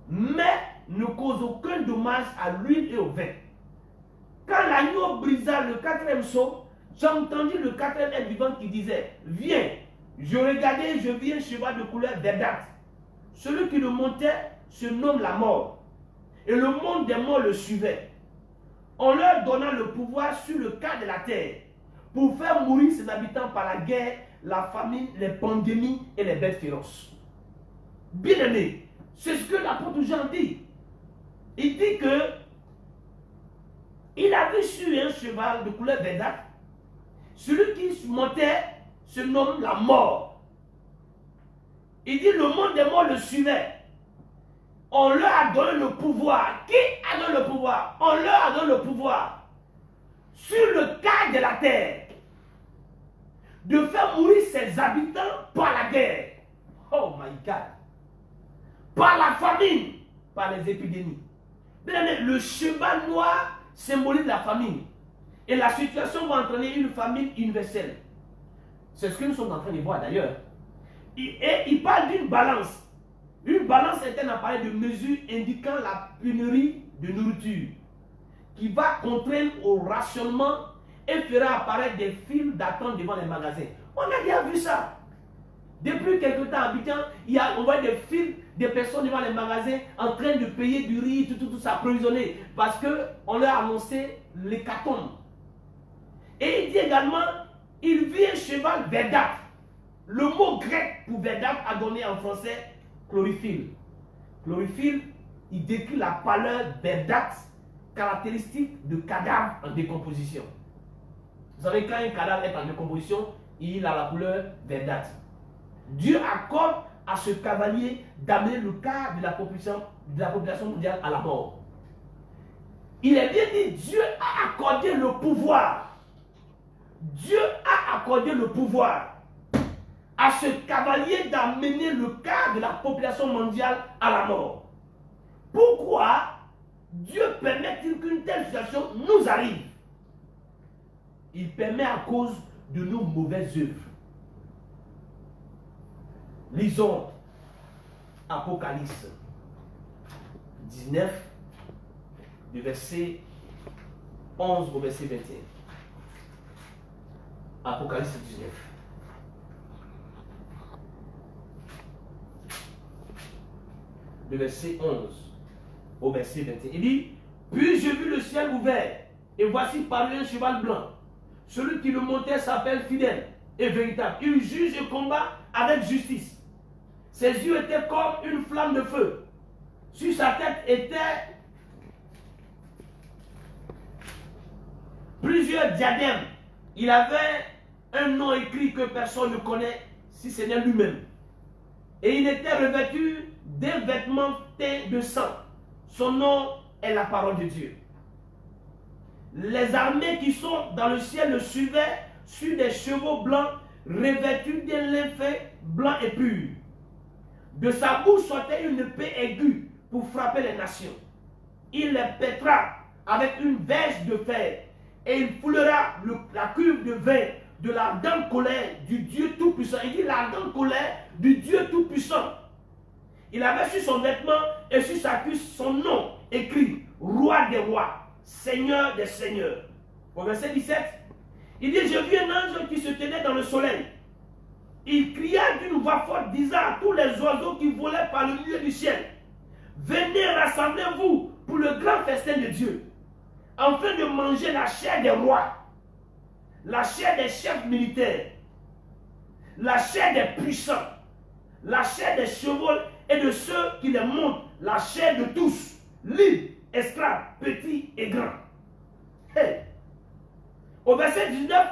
S2: mais ne cause aucun dommage à l'huile et au vin. Quand l'agneau brisa le quatrième sceau, j'entendis le quatrième être vivant qui disait viens. Je regardais, je vis un cheval de couleur verdâtre. Celui qui le montait se nomme la mort. Et le monde des morts le suivait. On leur donna le pouvoir sur le quart de la terre pour faire mourir ses habitants par la guerre, la famine, les pandémies et les bêtes féroces. Bien-aimés, c'est ce que l'apôtre Jean dit. Il dit que il a vu sur un cheval de couleur verdâtre. Celui qui montait se nomme la mort. Il dit le monde des morts le suivait. On leur a donné le pouvoir. Qui a donné le pouvoir? On leur a donné le pouvoir sur le quart de la terre de faire mourir ses habitants par la guerre. Oh my God. Par la famine, par les épidémies. Le cheval noir symbolise la famine. Et la situation va entraîner une famine universelle. C'est ce que nous sommes en train de voir d'ailleurs. Et il parle d'une balance. Une balance est un appareil de mesure indiquant la pénurie de nourriture qui va contraindre au rationnement et fera apparaître des files d'attente devant les magasins. On a déjà vu ça. Depuis quelque temps à Abidjan, on voit des files de personnes devant les magasins en train de payer du riz, tout s'approvisionner parce qu'on leur a annoncé l'hécatombe. Et il dit également, il vit un cheval verdâtre. Le mot grec pour verdâtre a donné en français chlorophylle. Chlorophylle, il décrit la pâleur verdâtre, caractéristique de cadavre en décomposition. Vous savez, quand un cadavre est en décomposition, il a la couleur verdâtre. Dieu accorde à ce cavalier d'amener le quart de la population mondiale à la mort. Il est bien dit, Dieu a accordé le pouvoir. Dieu a accordé le pouvoir à ce cavalier d'amener le quart de la population mondiale à la mort. Pourquoi Dieu permet-il qu'une telle situation nous arrive? Il permet à cause de nos mauvaises œuvres. Lisons Apocalypse 19, du verset 11 au verset 21. Apocalypse 19. Le verset 11 au verset 21. Il dit, puis j'ai vu le ciel ouvert, et voici parmi un cheval blanc. Celui qui le montait s'appelle fidèle et véritable. Il juge et combat avec justice. Ses yeux étaient comme une flamme de feu. Sur sa tête étaient plusieurs diadèmes. Il avait un nom écrit que personne ne connaît, si ce n'est lui-même. Et il était revêtu d'un vêtement teint de sang. Son nom est la parole de Dieu. Les armées qui sont dans le ciel le suivaient sur des chevaux blancs, revêtus d'un lin fait blanc et pur. De sa bouche sortait une épée aiguë pour frapper les nations. Il les pètera avec une verge de fer, et il foulera la cuve de vin de l'ardente colère du Dieu Tout-Puissant. Il dit l'ardente colère du Dieu Tout-Puissant. Il avait sur son vêtement et sur sa cuisse son nom écrit, Roi des rois, Seigneur des seigneurs. Au verset 17, il dit, je vis un ange qui se tenait dans le soleil. Il cria d'une voix forte, disant à tous les oiseaux qui volaient par le milieu du ciel, venez, rassemblez-vous pour le grand festin de Dieu, afin de manger la chair des rois, la chair des chefs militaires, la chair des puissants, la chair des chevaux et de ceux qui les montent, la chair de tous, libres, esclaves, petits et grands. Hey. Au verset 19,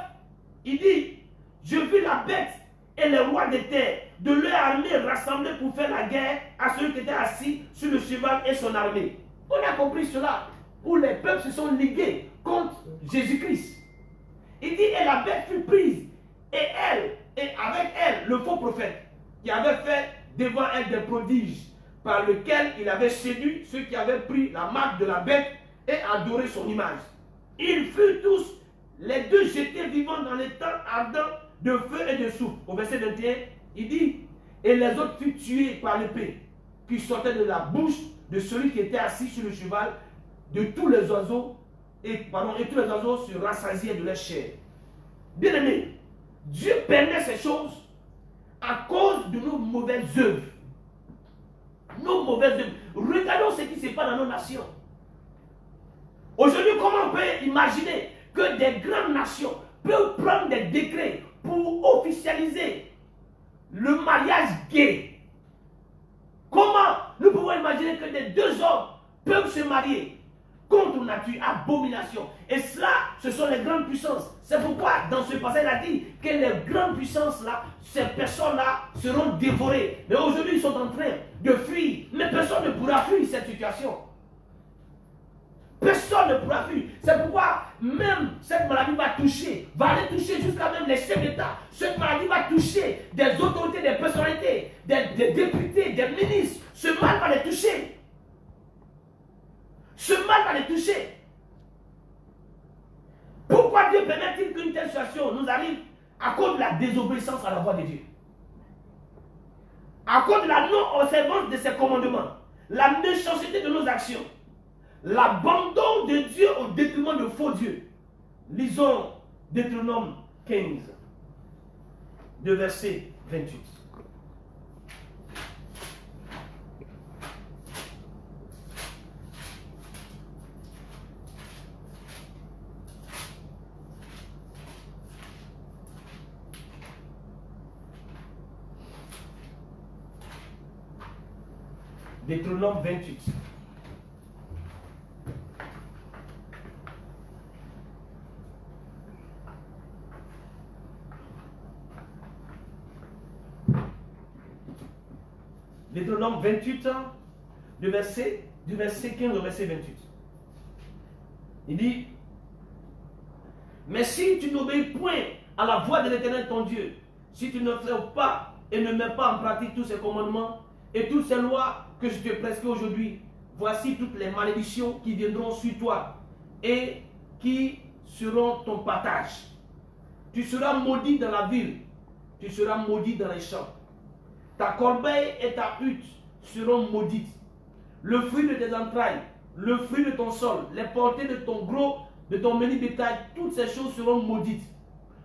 S2: il dit, je vis la bête et les rois des terres, de leur armée rassemblés pour faire la guerre à celui qui était assis sur le cheval et son armée. On a compris cela, où les peuples se sont ligués contre Jésus-Christ. Il dit, et la bête fut prise, et avec elle, le faux prophète, qui avait fait devant elle des prodiges, par lequel il avait séduit ceux qui avaient pris la marque de la bête et adoré son image. Ils furent tous, les deux jetés vivants dans les temps ardents de feu et de souffle. Au verset 21, il dit, et les autres furent tués par l'épée, qui sortait de la bouche de celui qui était assis sur le cheval, de tous les oiseaux, et tous les oiseaux se rassasiaient de leur chair. Bien aimé, Dieu permet ces choses à cause de nos mauvaises œuvres. Nos mauvaises œuvres. Regardons ce qui se passe dans nos nations. Aujourd'hui, comment on peut imaginer que des grandes nations peuvent prendre des décrets pour officialiser le mariage gay? Comment nous pouvons imaginer que des deux hommes peuvent se marier contre nature, abomination? Et cela, ce sont les grandes puissances. C'est pourquoi dans ce passage, il a dit que les grandes puissances-là, ces personnes-là seront dévorées. Mais aujourd'hui, ils sont en train de fuir. Mais personne ne pourra fuir cette situation. Personne ne pourra fuir. C'est pourquoi même cette maladie va aller toucher jusqu'à même les chefs d'État. Cette maladie va toucher des autorités, des personnalités, des députés, des ministres. Ce mal va les toucher. Ce mal va les toucher. Pourquoi Dieu permet-il qu'une telle situation nous arrive? À cause de la désobéissance à la voix de Dieu. À cause de la non-observance de ses commandements. La méchanceté de nos actions. L'abandon de Dieu au détriment de faux dieux. Lisons Deutéronome 15, de verset 28. Deutéronome 28. Deutéronome 28, du verset 15 au verset 28. Il dit, mais si tu n'obéis point à la voix de l'Éternel ton Dieu, si tu n'observes pas et ne mets pas en pratique tous ces commandements et toutes ces lois que je te prescris aujourd'hui, voici toutes les malédictions qui viendront sur toi et qui seront ton partage. Tu seras maudit dans la ville, tu seras maudit dans les champs. Ta corbeille et ta hutte seront maudites. Le fruit de tes entrailles, le fruit de ton sol, les portées de ton gros, de ton menu bétail, toutes ces choses seront maudites.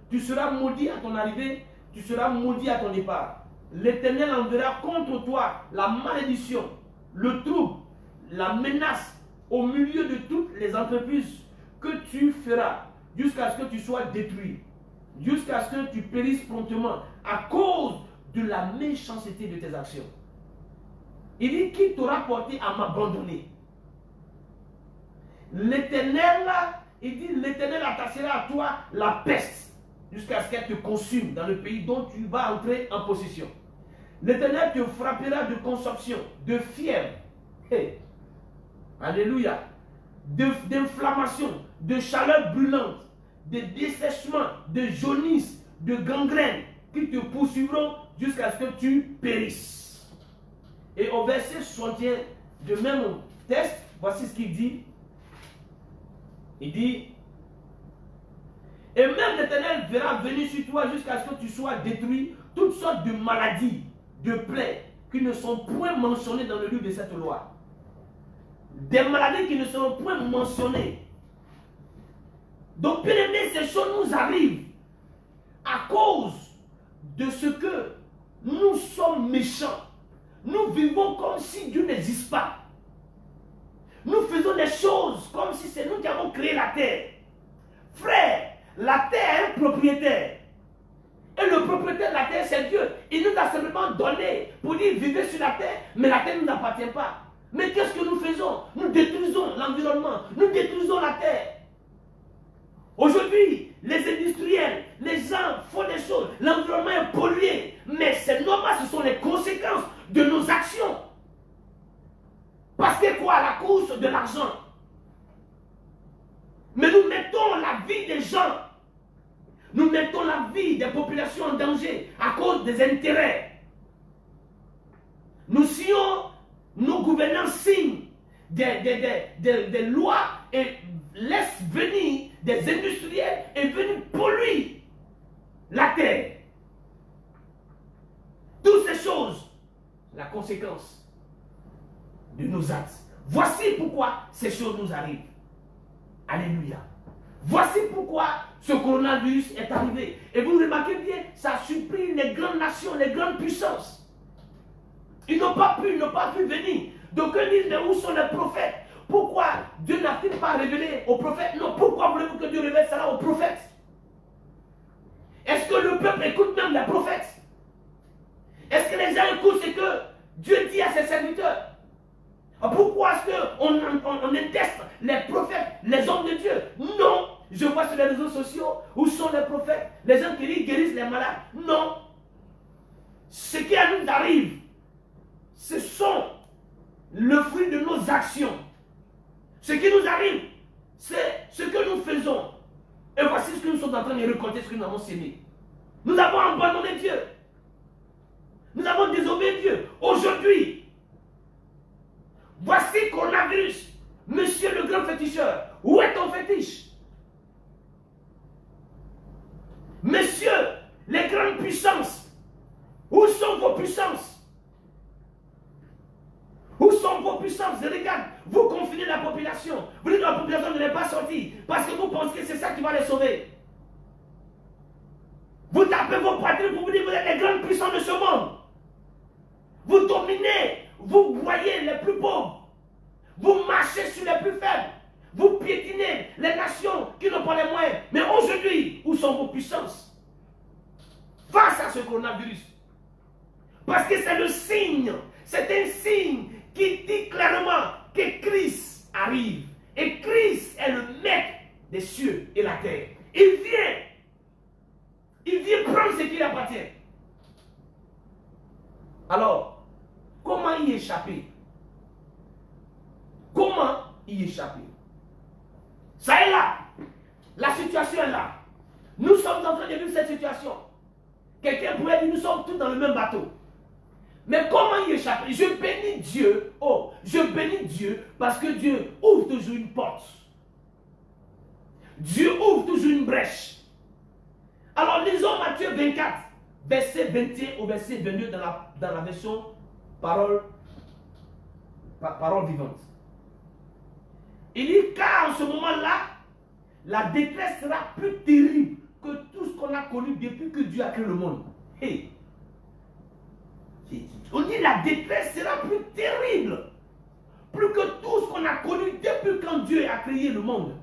S2: Tu seras maudit à ton arrivée, tu seras maudit à ton départ. L'Éternel enverra contre toi la malédiction, le trouble, la menace au milieu de toutes les entreprises que tu feras jusqu'à ce que tu sois détruit, jusqu'à ce que tu périsses promptement à cause de la méchanceté de tes actions. Il dit, qui t'aura porté à m'abandonner? L'Éternel, il dit, l'Éternel attachera à toi la peste jusqu'à ce qu'elle te consume dans le pays dont tu vas entrer en possession. L'Éternel te frappera de consomption, de fièvre, hey. Alléluia, d'inflammation, de chaleur brûlante, de dessèchement, de jaunisse, de gangrène, qui te poursuivront jusqu'à ce que tu périsses. Et au verset 61 de même texte, voici ce qu'il dit. Il dit, et même l'Éternel verra venir sur toi jusqu'à ce que tu sois détruit toutes sortes de maladies, de plaies qui ne sont point mentionnées dans le livre de cette loi. Des maladies qui ne seront point mentionnées. Donc, bien aimé, ces choses nous arrivent à cause de ce que nous sommes méchants. Nous vivons comme si Dieu n'existe pas. Nous faisons des choses comme si c'est nous qui avons créé la terre. Frère, la terre a un propriétaire. Et le propriétaire de la terre, c'est Dieu. Il nous a simplement donné pour dire vivez sur la terre, mais la terre ne nous appartient pas. Mais qu'est-ce que nous faisons? Nous détruisons l'environnement, nous détruisons la terre. Aujourd'hui, les industriels, les gens font des choses, l'environnement est pollué, mais c'est normal, ce sont les conséquences de nos actions. Parce que quoi? La course de l'argent. Mais nous mettons la vie des gens, nous mettons la vie des populations en danger à cause des intérêts. Nous signons, nos gouvernants signent des lois et laissent venir des industriels et venir polluer la terre. Toutes ces choses, la conséquence de nos actes. Voici pourquoi ces choses nous arrivent. Alléluia. Voici pourquoi ce coronavirus est arrivé. Et vous remarquez bien, ça a surpris les grandes nations, les grandes puissances. Ils n'ont pas pu venir. Donc ils disent, mais où sont les prophètes? Pourquoi Dieu n'a-t-il pas révélé aux prophètes? Non, pourquoi voulez-vous que Dieu révèle cela aux prophètes? Est-ce que le peuple écoute même les prophètes? Est-ce que les gens écoutent ce que Dieu dit à ses serviteurs? Pourquoi est-ce qu'on déteste les prophètes, les hommes de Dieu? Non, je vois sur les réseaux sociaux, où sont les prophètes? Les gens qui guérissent les malades? Non. Ce qui nous arrive, ce sont le fruit de nos actions. Ce qui nous arrive, c'est ce que nous faisons. Et voici ce que nous sommes en train de récolter, ce que nous avons sémé. Nous avons abandonné Dieu. Nous avons désobéi Dieu. Aujourd'hui, voici coronavirus. Monsieur le grand féticheur, où est ton fétiche? Monsieur, les grandes puissances, où sont vos puissances? Où sont vos puissances? Et regarde, vous confinez la population. Vous dites à la population de ne pas sortir parce que vous pensez que c'est ça qui va les sauver. Vous tapez vos poitrines pour vous dire que vous êtes les grandes puissances de ce monde. Vous dominez, vous voyez les plus pauvres. Vous marchez sur les plus faibles. Vous piétinez les nations qui n'ont pas les moyens. Mais aujourd'hui, où sont vos puissances face à ce coronavirus? Parce que c'est le signe, c'est un signe qui dit clairement que Christ arrive. Et Christ est le maître des cieux et la terre. Il vient prendre ce qui lui appartient. Alors, comment y échapper? Comment y échapper? Ça est là. La situation est là. Nous sommes en train de vivre cette situation. Quelqu'un pourrait dire, nous sommes tous dans le même bateau. Mais comment y échapper? Je bénis Dieu. Oh, je bénis Dieu parce que Dieu ouvre toujours une porte. Dieu ouvre toujours une brèche. Alors lisons Matthieu 24, verset 21 au verset 22 dans la version parole vivante. Il dit, car en ce moment-là, la détresse sera plus terrible que tout ce qu'on a connu depuis que Dieu a créé le monde. Hey. On dit la détresse sera plus terrible, plus que tout ce qu'on a connu depuis quand Dieu a créé le monde.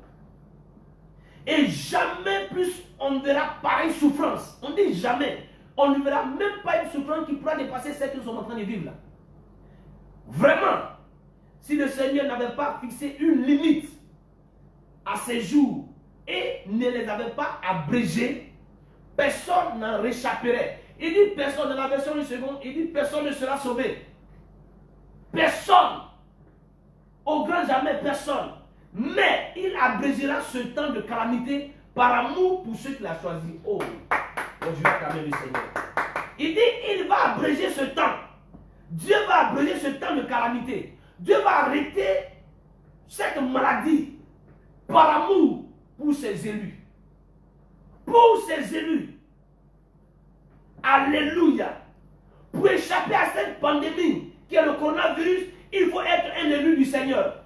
S2: Et jamais plus on ne verra pareille souffrance. On dit jamais. On ne verra même pas une souffrance qui pourra dépasser celle que nous sommes en train de vivre là. Vraiment, si le Seigneur n'avait pas fixé une limite à ces jours et ne les avait pas abrégés, personne n'en réchapperait. Il dit personne, dans la version une seconde, il dit personne ne sera sauvé. Personne. Au grand jamais, personne. Mais il abrégera ce temps de calamité par amour pour ceux qu'il a choisis. Oh, je vais acclamer le Seigneur. Il dit, il va abréger ce temps. Dieu va abréger ce temps de calamité. Dieu va arrêter cette maladie par amour pour ses élus. Pour ses élus. Alléluia. Pour échapper à cette pandémie qui est le coronavirus, il faut être un élu du Seigneur.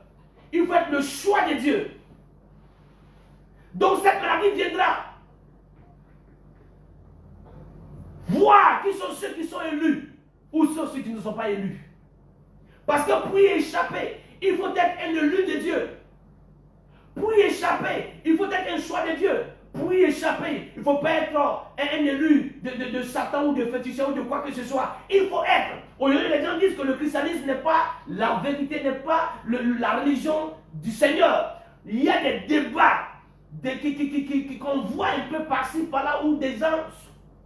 S2: Il faut être le choix de Dieu. Donc cette maladie viendra. Voir qui sont ceux qui sont élus ou ceux qui ne sont pas élus. Parce que pour y échapper, il faut être un élu de Dieu. Pour y échapper, il faut être un choix de Dieu. Pour y échapper, il ne faut pas être un élu de Satan ou de féticheur ou de quoi que ce soit. Il faut être. Aujourd'hui, les gens disent que le christianisme n'est pas la vérité, n'est pas la religion du Seigneur. Il y a des débats qu'on voit un peu par-ci, par-là, où des gens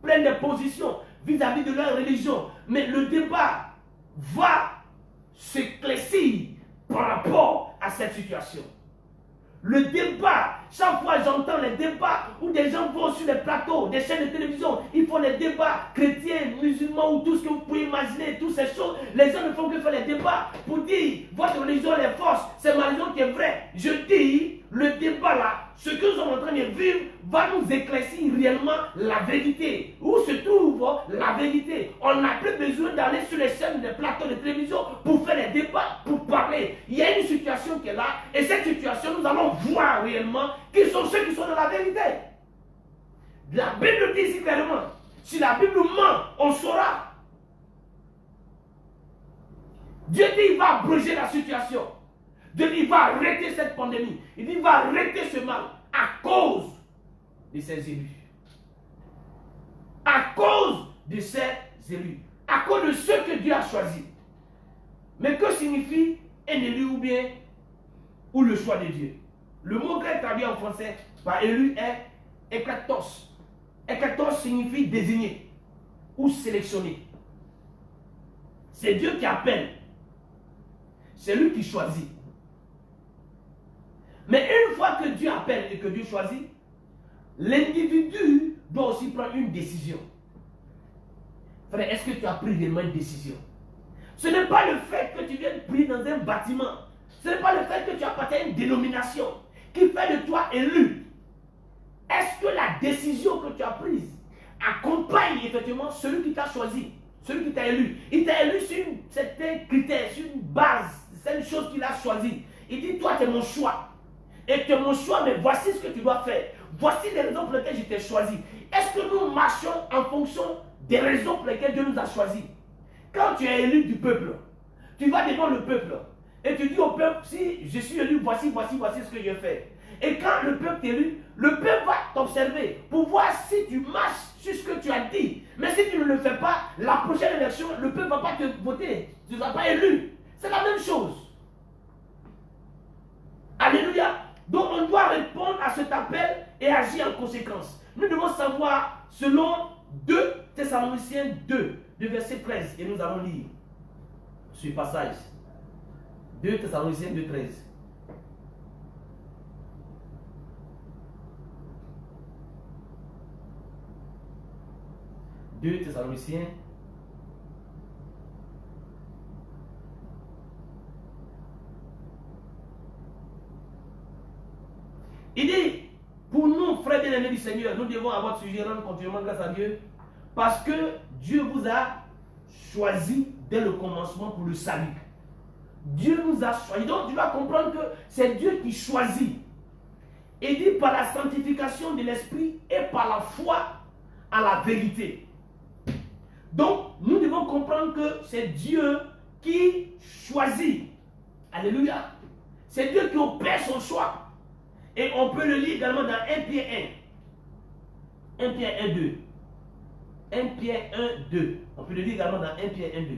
S2: prennent des positions vis-à-vis de leur religion. Mais le débat va s'éclaircir par rapport à cette situation. Le débat, chaque fois j'entends les débats où des gens vont sur les plateaux, des chaînes de télévision, ils font les débats chrétiens, musulmans ou tout ce que vous pouvez imaginer, toutes ces choses. Les gens ne font que faire les débats pour dire votre religion est fausse, c'est ma religion qui est vraie. Je dis, le débat là, ce que nous sommes en train de vivre va nous éclaircir réellement la vérité. Où se trouve la vérité? On n'a plus besoin d'aller sur les chaînes des plateaux de télévision pour faire les débats, pour parler. Il y a une situation qui est là, et cette situation, nous allons voir réellement qui sont ceux qui sont dans la vérité. La Bible dit ici clairement, si la Bible ment, on saura. Dieu dit qu'il va abréger la situation. Dieu dit qu'il va arrêter cette pandémie. Il dit qu'il va arrêter ce mal à cause de ses élus. À cause de ses élus. À cause de ceux que Dieu a choisis. Mais que signifie un élu ou le choix de Dieu? Le mot grec traduit en français par élu est ekletos. Ekletos signifie désigner ou sélectionner. C'est Dieu qui appelle. C'est lui qui choisit. Mais une fois que Dieu appelle et que Dieu choisit, l'individu doit aussi prendre une décision. Frère, est-ce que tu as pris réellement une décision? Ce n'est pas le fait que tu viennes prier dans un bâtiment. Ce n'est pas le fait que tu appartiens à une dénomination qui fait de toi élu. Est-ce que la décision que tu as prise accompagne effectivement celui qui t'a choisi, celui qui t'a élu? Il t'a élu sur certains critères, sur une base, c'est une chose qu'il a choisie. Il dit, toi, tu es mon choix. Et tu es mon choix, mais voici ce que tu dois faire. Voici les raisons pour lesquelles je t'ai choisi. Est-ce que nous marchons en fonction des raisons pour lesquelles Dieu nous a choisis? Quand tu es élu du peuple, tu vas devant le peuple et tu dis au peuple, si je suis élu, voici ce que je fais. Et quand le peuple t'élu, le peuple va t'observer pour voir si tu marches sur ce que tu as dit. Mais si tu ne le fais pas, la prochaine élection, le peuple ne va pas te voter. Tu ne seras pas élu. C'est la même chose. Alléluia. Donc on doit répondre à cet appel et agir en conséquence. Nous devons savoir selon 2 Thessaloniciens 2, de verset 13. Et nous allons lire ce passage. 2 Thessaloniciens 2, 13. Deux Thessaloniciens. Il dit, pour nous, frères bien-aimés du Seigneur, nous devons avoir sujet rendre continuellement grâce à Dieu, parce que Dieu vous a choisi dès le commencement pour le salut. Dieu nous a choisi. Donc tu dois comprendre que c'est Dieu qui choisit. Il dit par la sanctification de l'esprit et par la foi à la vérité. Donc nous devons comprendre que c'est Dieu qui choisit. Alléluia. C'est Dieu qui opère son choix. Et on peut le lire également dans 1 Pierre 1. 1 Pierre 1, 2. 1 Pierre 1, 2. On peut le lire également dans 1 Pierre 1, 2.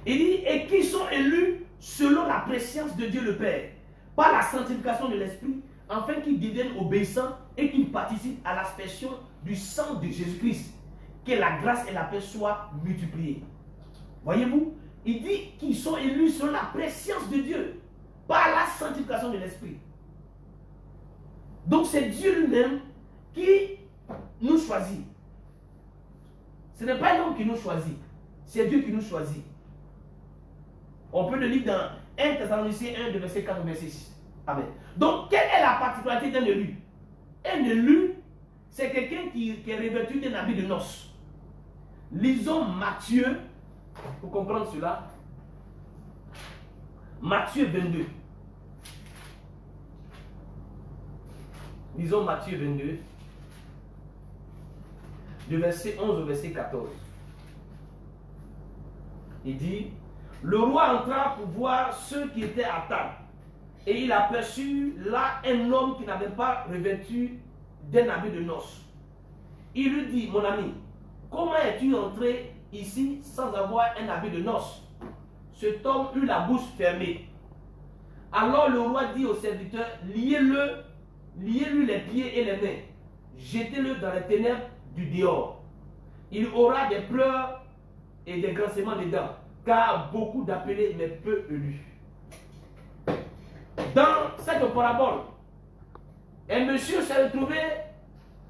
S2: Il dit, et qui sont élus selon la préscience de Dieu le Père, par la sanctification de l'esprit, afin qu'ils deviennent obéissants et qu'ils participent à l'aspersion du sang de Jésus-Christ. Que la grâce et la paix soient multipliées. Voyez-vous, il dit qu'ils sont élus selon la préscience de Dieu, par la sanctification de l'esprit. Donc c'est Dieu lui-même qui nous choisit. Ce n'est pas un homme qui nous choisit, c'est Dieu qui nous choisit. On peut le lire dans 1 Thessaloniciens 1, de verset 4 au verset 6. Amen. Donc, quelle est la particularité d'un élu? Un élu, c'est quelqu'un qui est revêtu d'un habit de noces. Lisons Matthieu, pour comprendre cela. Matthieu 22. Lisons Matthieu 22, de verset 11 au verset 14. Il dit, le roi entra pour voir ceux qui étaient à table. Et il aperçut là un homme qui n'avait pas revêtu d'un habit de noces. Il lui dit, mon ami, comment es-tu entré ici sans avoir un habit de noces? Cet homme eut la bouche fermée. Alors le roi dit au serviteur, liez-lui les pieds et les mains, jetez-le dans les ténèbres du dehors. Il aura des pleurs et des grincements des dents, car beaucoup d'appelés mais peu élus. Dans cette parabole, un monsieur s'est retrouvé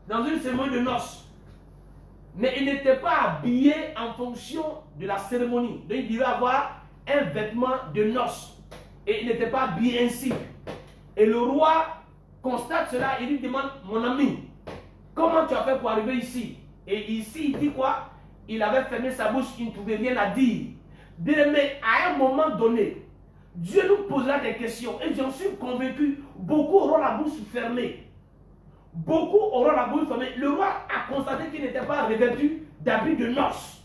S2: dans une cérémonie de noces, mais il n'était pas habillé en fonction de la cérémonie. Donc il devait avoir un vêtement de noces, et il n'était pas habillé ainsi. Et le roi constate cela, il lui demande, mon ami, comment tu as fait pour arriver ici? Et ici, il dit quoi? Il avait fermé sa bouche, il ne pouvait rien à dire. Mais à un moment donné, Dieu nous posera des questions et j'en suis convaincu, beaucoup auront la bouche fermée. Beaucoup auront la bouche fermée. Le roi a constaté qu'il n'était pas revêtu d'habit de noces.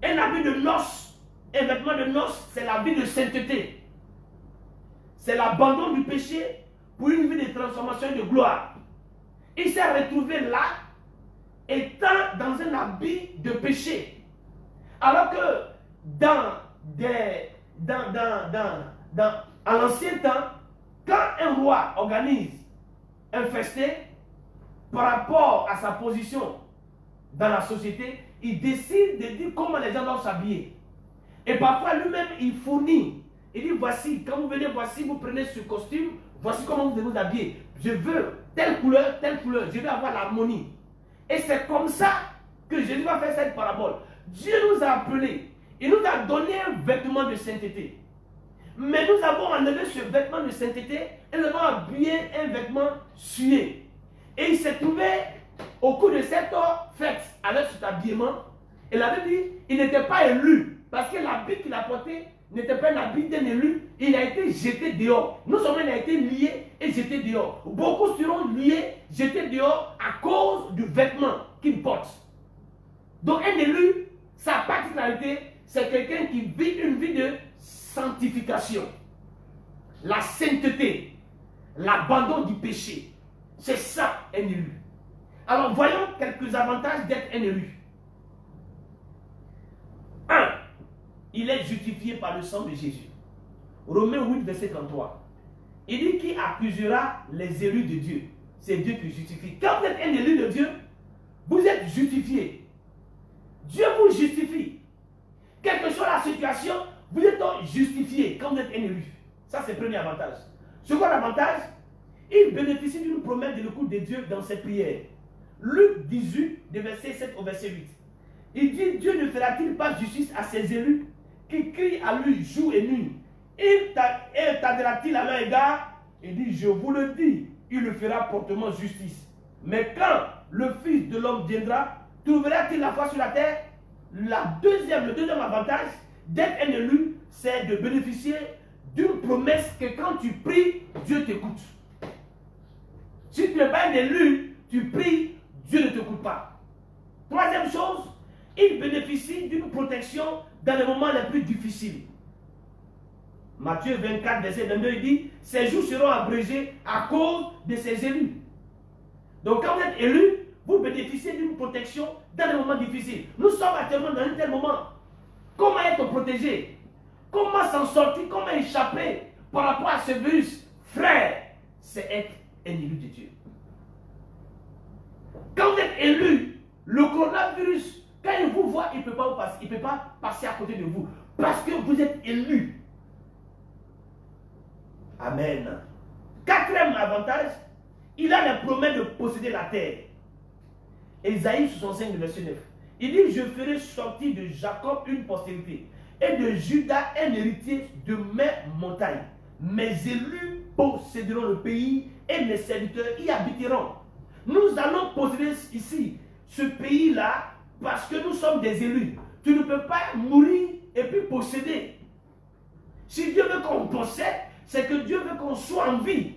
S2: Un habit de noces, un vêtement de noces, c'est la vie de sainteté. C'est l'abandon du péché pour une vie de transformation et de gloire. Il s'est retrouvé là, étant dans un habit de péché. Alors que à l'ancien temps, quand un roi organise un festin, par rapport à sa position dans la société, il décide de dire comment les gens doivent s'habiller. Et parfois lui-même, il fournit. Il dit, voici, quand vous venez, voici, vous prenez ce costume, voici comment vous devez vous habiller. Je veux telle couleur, je veux avoir l'harmonie. Et c'est comme ça que Jésus va faire cette parabole. Dieu nous a appelés, il nous a donné un vêtement de sainteté. Mais nous avons enlevé ce vêtement de sainteté et nous avons habillé un vêtement sué. Et il s'est trouvé au cours de cette fête avec cet habillement. Et la Bible dit, il n'était pas élu. Parce que l'habit qu'il a porté n'était pas un habit d'un élu. Il a été jeté dehors. Non seulement il a été lié et jeté dehors. Beaucoup seront liés, jetés dehors à cause du vêtement qu'il porte. Donc un élu, sa particularité, c'est quelqu'un qui vit une vie de sanctification. La sainteté, l'abandon du péché. C'est ça un élu. Alors voyons quelques avantages d'être un élu. 1. Il est justifié par le sang de Jésus. Romains 8, verset 33. Il dit qui accusera les élus de Dieu? C'est Dieu qui justifie. Quand vous êtes un élu de Dieu, vous êtes justifié. Dieu vous justifie. Quelle que soit la situation, vous êtes justifié quand vous êtes un élu. Ça, c'est le premier avantage. Second avantage, il bénéficie d'une promesse de l'écoute de Dieu dans ses prières. Luc 18, de verset 7 au verset 8. Il dit, Dieu ne fera-t-il pas justice à ses élus qui crient à lui jour et nuit? Et tardera-t-il à leur égard? Il dit, je vous le dis, il le fera promptement justice. Mais quand le Fils de l'homme viendra, trouvera-t-il la foi sur la terre? Le deuxième avantage d'être un élu, c'est de bénéficier d'une promesse que quand tu pries, Dieu t'écoute. Si tu n'es pas un élu, tu pries, Dieu ne t'écoute pas. Troisième chose, il bénéficie d'une protection dans les moments les plus difficiles. Matthieu 24, verset 22, il dit, ces jours seront abrégés à cause de ces élus. Donc quand vous êtes élu, vous bénéficiez d'une protection dans les moments difficiles. Nous sommes actuellement dans un tel moment. Comment être protégé? Comment s'en sortir? Comment échapper par rapport à ce virus, frère, c'est être un élu de Dieu. Quand vous êtes élu, le coronavirus, quand il vous voit, il ne peut pas passer, il peut pas passer à côté de vous. Parce que vous êtes élu. Amen. Quatrième avantage, il a la promesse de posséder la terre. Ésaïe 65, verset 9. Il dit, je ferai sortir de Jacob une postérité et de Juda un héritier de mes montagnes. Mes élus posséderont le pays et mes serviteurs y habiteront. Nous allons posséder ici ce pays-là parce que nous sommes des élus. Tu ne peux pas mourir et puis posséder. Si Dieu veut qu'on possède, c'est que Dieu veut qu'on soit en vie.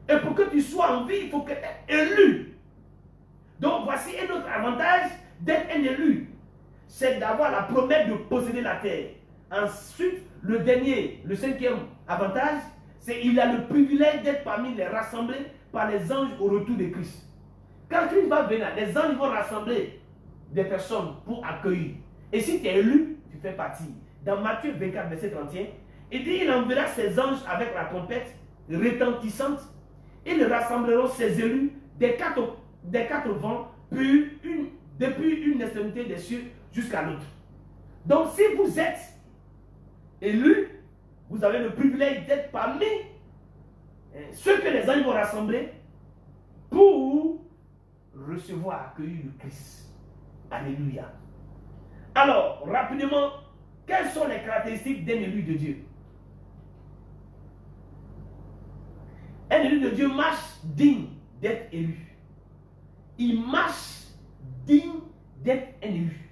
S2: Et pour que tu sois en vie, il faut que tu sois élu. Donc voici un autre avantage d'être un élu. C'est d'avoir la promesse de posséder la terre. Ensuite, le dernier, le cinquième avantage, c'est qu'il a le privilège d'être parmi les rassemblés par les anges au retour de Christ. Quand Christ va venir, les anges vont rassembler des personnes pour accueillir. Et si tu es élu, tu fais partie. Dans Matthieu 24, verset 31, il dit, il enverra ses anges avec la trompette retentissante. Ils rassembleront ses élus des quatre vents, depuis une extrémité des cieux jusqu'à l'autre. Donc si vous êtes élu, vous avez le privilège d'être parmi ceux que les anges vont rassembler pour recevoir, accueillir le Christ. Alléluia. Alors, rapidement, quelles sont les caractéristiques d'un élu de Dieu? Un élu de Dieu marche digne d'être élu. Il marche digne d'être un élu.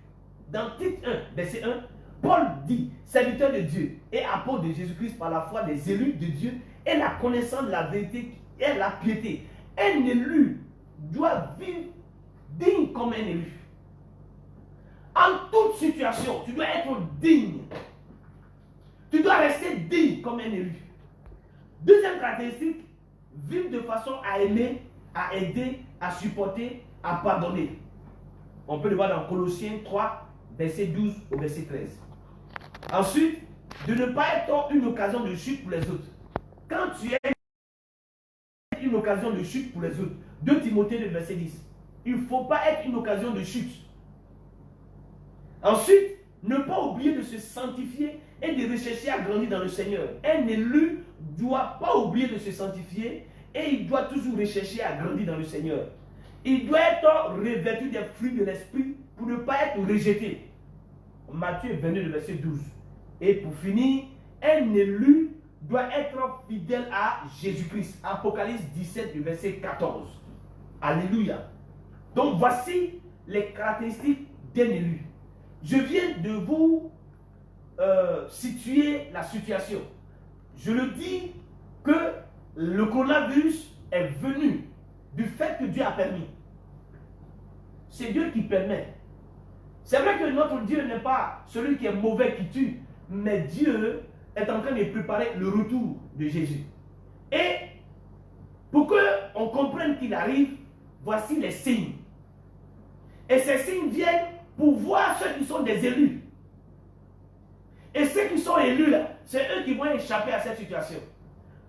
S2: Dans Tite 1, verset 1, Paul dit, serviteur de Dieu et apôtre de Jésus-Christ par la foi des élus de Dieu et la connaissance de la vérité et la piété. Un élu doit vivre digne comme un élu. En toute situation, tu dois être digne. Tu dois rester digne comme un élu. Deuxième caractéristique, vivre de façon à aimer, à aider, à supporter, à pardonner. On peut le voir dans Colossiens 3, verset 12 au verset 13. Ensuite, de ne pas être une occasion de chute pour les autres. Quand tu es une occasion de chute pour les autres, 2 Timothée 2, verset 10. Il ne faut pas être une occasion de chute. Ensuite, ne pas oublier de se sanctifier et de rechercher à grandir dans le Seigneur. Un élu ne doit pas oublier de se sanctifier et il doit toujours rechercher à grandir dans le Seigneur. Il doit être revêtu des fruits de l'esprit pour ne pas être rejeté. Matthieu 22, verset 12. Et pour finir, un élu doit être fidèle à Jésus-Christ. Apocalypse 17, verset 14. Alléluia. Donc voici les caractéristiques d'un élu. Je viens de vous situer la situation. Je le dis que le coronavirus est venu du fait que Dieu a permis. C'est Dieu qui permet. C'est vrai que notre Dieu n'est pas celui qui est mauvais qui tue, mais Dieu est en train de préparer le retour de Jésus. Et pour qu'on comprenne qu'il arrive, voici les signes. Et ces signes viennent pour voir ceux qui sont des élus. Et ceux qui sont élus là, c'est eux qui vont échapper à cette situation.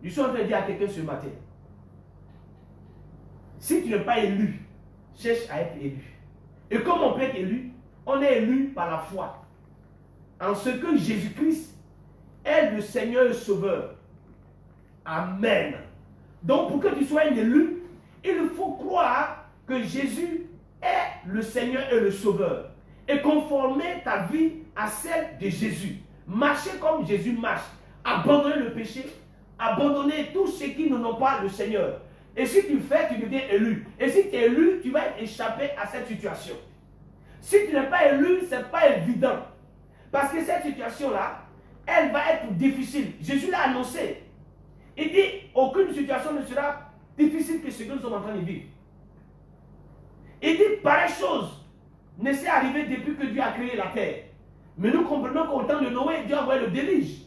S2: Je suis en train de dire à quelqu'un ce matin, si tu n'es pas élu, cherche à être élu. Et comme on peut être élu, on est élu par la foi. En ce que Jésus-Christ est le Seigneur et Sauveur. Amen. Donc pour que tu sois un élu, il faut croire que Jésus est le Seigneur et le Sauveur. Et conformer ta vie à celle de Jésus. Marcher comme Jésus marche. Abandonner le péché. Abandonner tous ceux qui n'ont pas le Seigneur. Et si tu fais, tu deviens élu. Et si tu es élu, tu vas échapper à cette situation. Si tu n'es pas élu, ce n'est pas évident. Parce que cette situation-là, elle va être difficile. Jésus l'a annoncé. Il dit, aucune situation ne sera difficile que ce que nous sommes en train de vivre. Il dit, pareille chose ne s'est arrivé depuis que Dieu a créé la terre. Mais nous comprenons qu'au temps de Noé, Dieu a envoyé le déluge.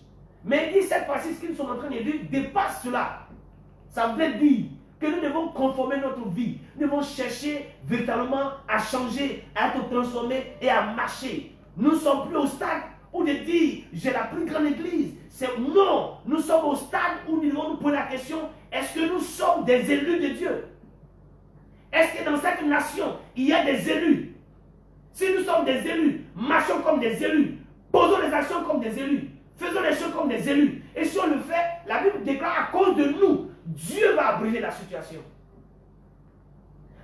S2: Mais il dit, cette fois-ci, ce qu'ils sont en train de vivre dépasse cela. Ça veut dire que nous devons conformer notre vie. Nous devons chercher véritablement à changer, à être transformés et à marcher. Nous ne sommes plus au stade où de dire, j'ai la plus grande église, Non, nous sommes au stade où nous devons nous poser la question, est-ce que nous sommes des élus de Dieu? Est-ce que dans cette nation, il y a des élus? Si nous sommes des élus, marchons comme des élus, posons les actions comme des élus, faisons les choses comme des élus. Et si on le fait, la Bible déclare à cause de nous, Dieu va abréger la situation.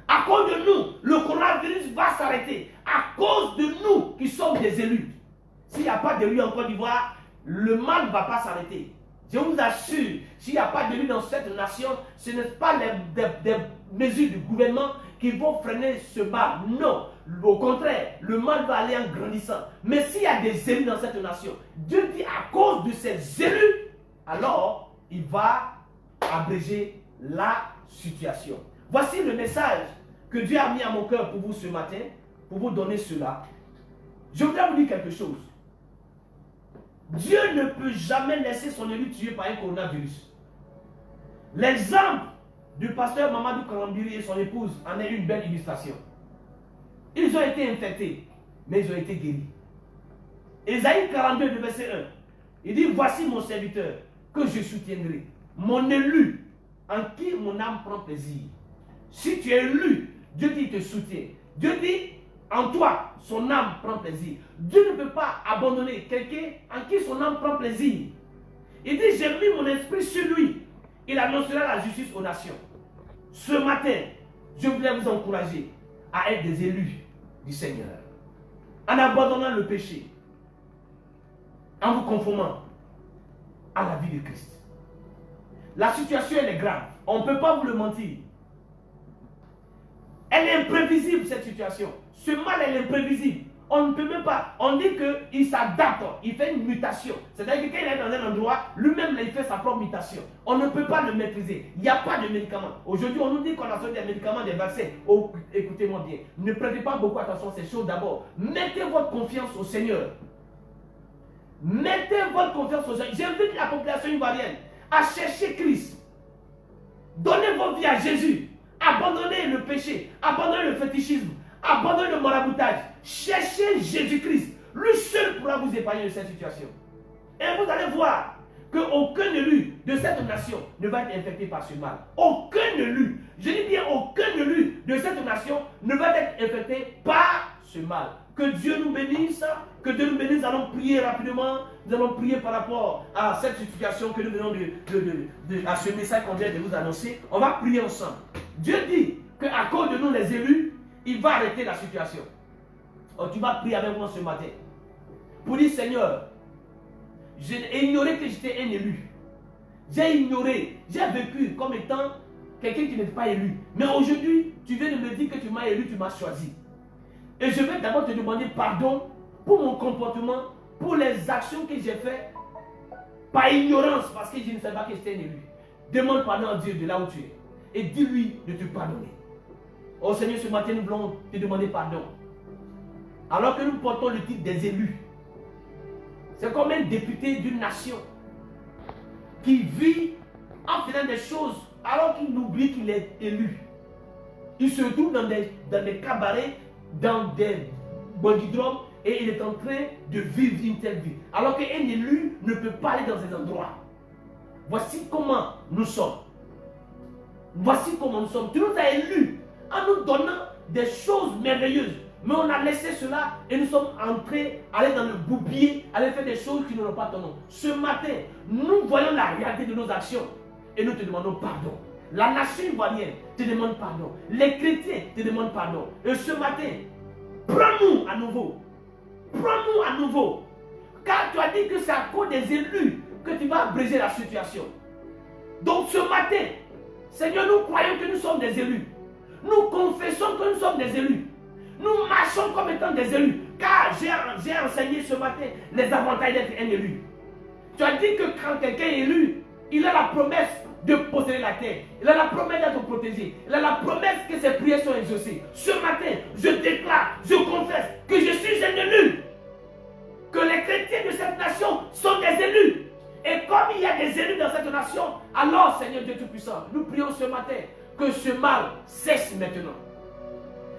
S2: À cause de nous, le coronavirus va s'arrêter. À cause de nous qui sommes des élus. S'il n'y a pas d'élus en Côte d'Ivoire, le mal ne va pas s'arrêter. Je vous assure, s'il n'y a pas d'élus dans cette nation, ce n'est pas des mesures du gouvernement qui vont freiner ce mal. Non, au contraire, le mal va aller en grandissant. Mais s'il y a des élus dans cette nation, Dieu dit à cause de ces élus, alors il va abréger la situation. Voici le message que Dieu a mis à mon cœur pour vous ce matin, pour vous donner cela. Je voudrais vous dire quelque chose. Dieu ne peut jamais laisser son élu tué par un coronavirus. L'exemple du pasteur Mamadou Karambiri et son épouse en est une belle illustration. Ils ont été infectés, mais ils ont été guéris. Ésaïe 42, verset 1. Il dit, voici mon serviteur que je soutiendrai, mon élu en qui mon âme prend plaisir. Si tu es élu, Dieu dit, il te soutient. Dieu dit, en toi, son âme prend plaisir. Dieu ne peut pas abandonner quelqu'un en qui son âme prend plaisir. Il dit, j'ai mis mon esprit sur lui. Il annoncera la justice aux nations. Ce matin, je voulais vous encourager à être des élus du Seigneur. En abandonnant le péché. En vous conformant à la vie de Christ. La situation, elle est grave. On ne peut pas vous le mentir. Elle est imprévisible, cette situation. Ce mal, elle est imprévisible. On ne peut même pas. On dit qu'il s'adapte, il fait une mutation. C'est-à-dire que quand il est dans un endroit, lui-même, il fait sa propre mutation. On ne peut pas le maîtriser. Il n'y a pas de médicaments. Aujourd'hui, on nous dit qu'on a besoin des médicaments, des vaccins. Oh, écoutez-moi bien. Ne prêtez pas beaucoup attention à ces choses d'abord. Mettez votre confiance au Seigneur. Mettez votre confiance au Seigneur. J'invite la population ivoirienne à chercher Christ. Donnez votre vie à Jésus. Abandonnez le péché. Abandonnez le fétichisme. Abandonnez le maraboutage. Cherchez Jésus-Christ. Lui seul pourra vous épargner de cette situation. Et vous allez voir qu'aucun élu de cette nation ne va être infecté par ce mal. Aucun élu, je dis bien aucun élu de cette nation ne va être infecté par ce mal. Que Dieu nous bénisse. Que Dieu nous bénisse. Nous allons prier rapidement. Nous allons prier par rapport à cette situation que nous venons à ce message qu'on vient de vous annoncer. On va prier ensemble. Dieu dit qu'à cause de nous les élus, il va arrêter la situation. Oh, tu vas prier avec moi ce matin. Pour dire, Seigneur, j'ai ignoré que j'étais un élu. J'ai ignoré, j'ai vécu comme étant quelqu'un qui n'est pas élu. Mais aujourd'hui, tu viens de me dire que tu m'as élu, tu m'as choisi. Et je vais d'abord te demander pardon pour mon comportement, pour les actions que j'ai faites par ignorance, parce que je ne savais pas que j'étais un élu. Demande pardon à Dieu de là où tu es. Et dis-lui de te pardonner. Oh Seigneur, ce matin, nous voulons te demander pardon. Alors que nous portons le titre des élus. C'est comme un député d'une nation qui vit en faisant des choses alors qu'il oublie qu'il est élu. Il se trouve dans des cabarets, dans des bandidromes et il est en train de vivre une telle vie. Alors qu'un élu ne peut pas aller dans ces endroits. Voici comment nous sommes. Voici comment nous sommes. Tu nous as élus en nous donnant des choses merveilleuses. Mais on a laissé cela et nous sommes entrés à aller dans le bourbier, à aller faire des choses qui n'ont pas ton nom. Ce matin, nous voyons la réalité de nos actions et nous te demandons pardon. La nation ivoirienne te demande pardon. Les chrétiens te demandent pardon. Et ce matin, prends-nous à nouveau. Prends-nous à nouveau. Car tu as dit que c'est à cause des élus que tu vas abréger la situation. Donc ce matin, Seigneur, nous croyons que nous sommes des élus. Nous confessons que nous sommes des élus. Nous marchons comme étant des élus. Car j'ai enseigné ce matin les avantages d'être un élu. Tu as dit que quand quelqu'un est élu, il a la promesse de posséder la terre. Il a la promesse d'être protégé. Il a la promesse que ses prières sont exaucées. Ce matin, je déclare, je confesse que je suis un élu. Que les chrétiens de cette nation sont des élus. Et comme il y a des élus dans cette nation, alors Seigneur Dieu Tout-Puissant, nous prions ce matin que ce mal cesse maintenant.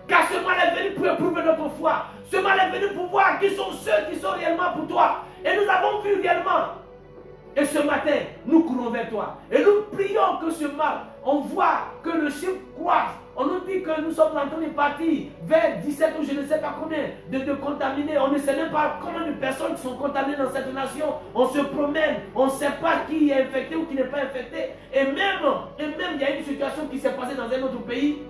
S2: Car ce mal est venu pour éprouver notre foi. Ce mal est venu pour voir qui sont ceux qui sont réellement pour toi. Et nous avons vu réellement Et ce matin, nous courons vers toi. Et nous prions que ce mal, on voit que le chiffre croise. On nous dit que nous sommes en train de partir vers 17 ou je ne sais pas combien de contaminés. On ne sait même pas combien de personnes qui sont contaminées dans cette nation. On se promène, on ne sait pas qui est infecté ou qui n'est pas infecté. Et même, il y a une situation qui s'est passée dans un autre pays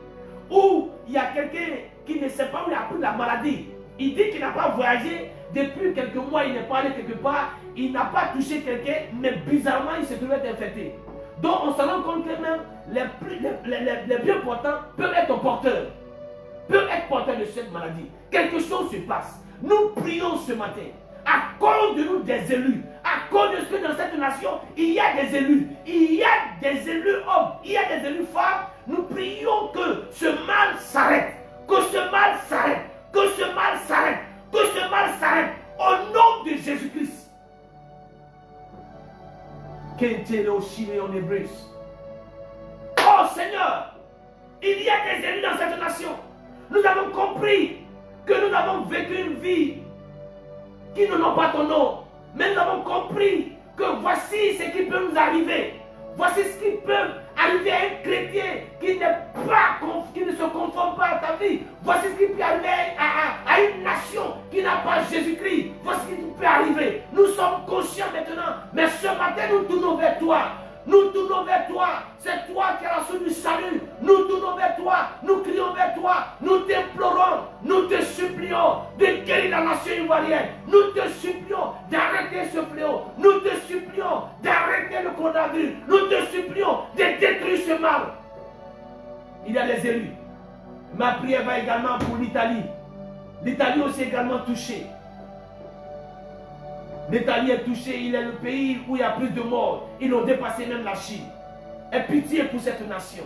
S2: où il y a quelqu'un qui ne sait pas où il a pris la maladie. Il dit qu'il n'a pas voyagé depuis quelques mois, il n'est pas allé quelque part, il n'a pas touché quelqu'un, mais bizarrement il se trouvait infecté. Donc on se rend compte que même les bien portants peuvent être porteurs, de cette maladie. Quelque chose se passe. Nous prions ce matin, à cause de nous des élus, à cause de ce que dans cette nation, il y a des élus, il y a des élus hommes, il y a des élus femmes. Nous prions que ce mal s'arrête, que ce mal s'arrête, que ce mal s'arrête, que ce mal s'arrête, au nom de Jésus-Christ. Oh Seigneur, il y a des élus dans cette nation. Nous avons compris que nous avons vécu une vie qui n'ont pas ton nom. Mais nous avons compris que voici ce qui peut nous arriver. Voici ce qui peut arriver à un chrétien qui ne se conforme pas à ta vie. Voici ce qui peut arriver à une nation qui n'a pas Jésus-Christ. Voici ce qui peut arriver. Nous sommes conscients maintenant. Mais ce matin, nous tournons vers toi. Nous tournons vers toi. C'est toi qui as la source du salut. Nous tournons vers toi. Nous crions vers toi. Nous t'implorons. Nous te supplions de guérir la nation ivoirienne. Nous te supplions d'arrêter ce fléau. Nous te supplions d'arrêter le coronavirus. Nous te supplions de détruire ce mal. Il y a des élus. Ma prière va également pour l'Italie. L'Italie aussi également touchée. L'Italie est touchée, il est le pays où il y a plus de morts. Ils ont dépassé même la Chine. Aie pitié pour cette nation.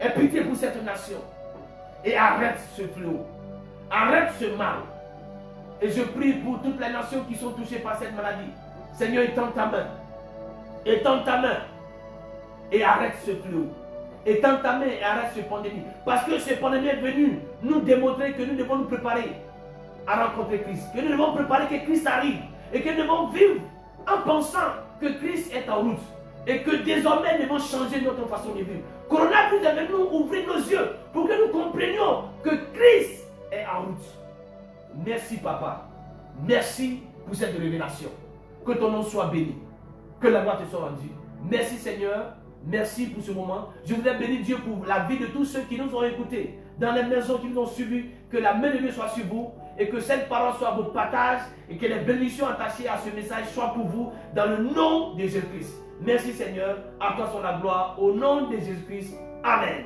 S2: Aie pitié pour cette nation. Et arrête ce fléau. Arrête ce mal. Et je prie pour toutes les nations qui sont touchées par cette maladie. Seigneur, étends ta main. Étends ta main. Et arrête ce fléau. Étends ta main et arrête ce pandémie. Parce que ce pandémie est venu nous démontrer que nous devons nous préparer à rencontrer Christ. Que nous devons préparer que Christ arrive. Et que nous devons vivre en pensant que Christ est en route. Et que désormais nous devons changer notre façon de vivre. Coronavirus est venu nous ouvrir nos yeux pour que nous comprenions que Christ est en route. Merci papa. Merci pour cette révélation. Que ton nom soit béni. Que la gloire te soit rendue. Merci Seigneur. Merci pour ce moment. Je voudrais bénir Dieu pour la vie de tous ceux qui nous ont écoutés. Dans les maisons qui nous ont suivis. Que la main de Dieu soit sur vous. Et que cette parole soit votre partage. Et que les bénédictions attachées à ce message soient pour vous. Dans le nom de Jésus-Christ. Merci Seigneur. À toi soit la gloire. Au nom de Jésus-Christ. Amen.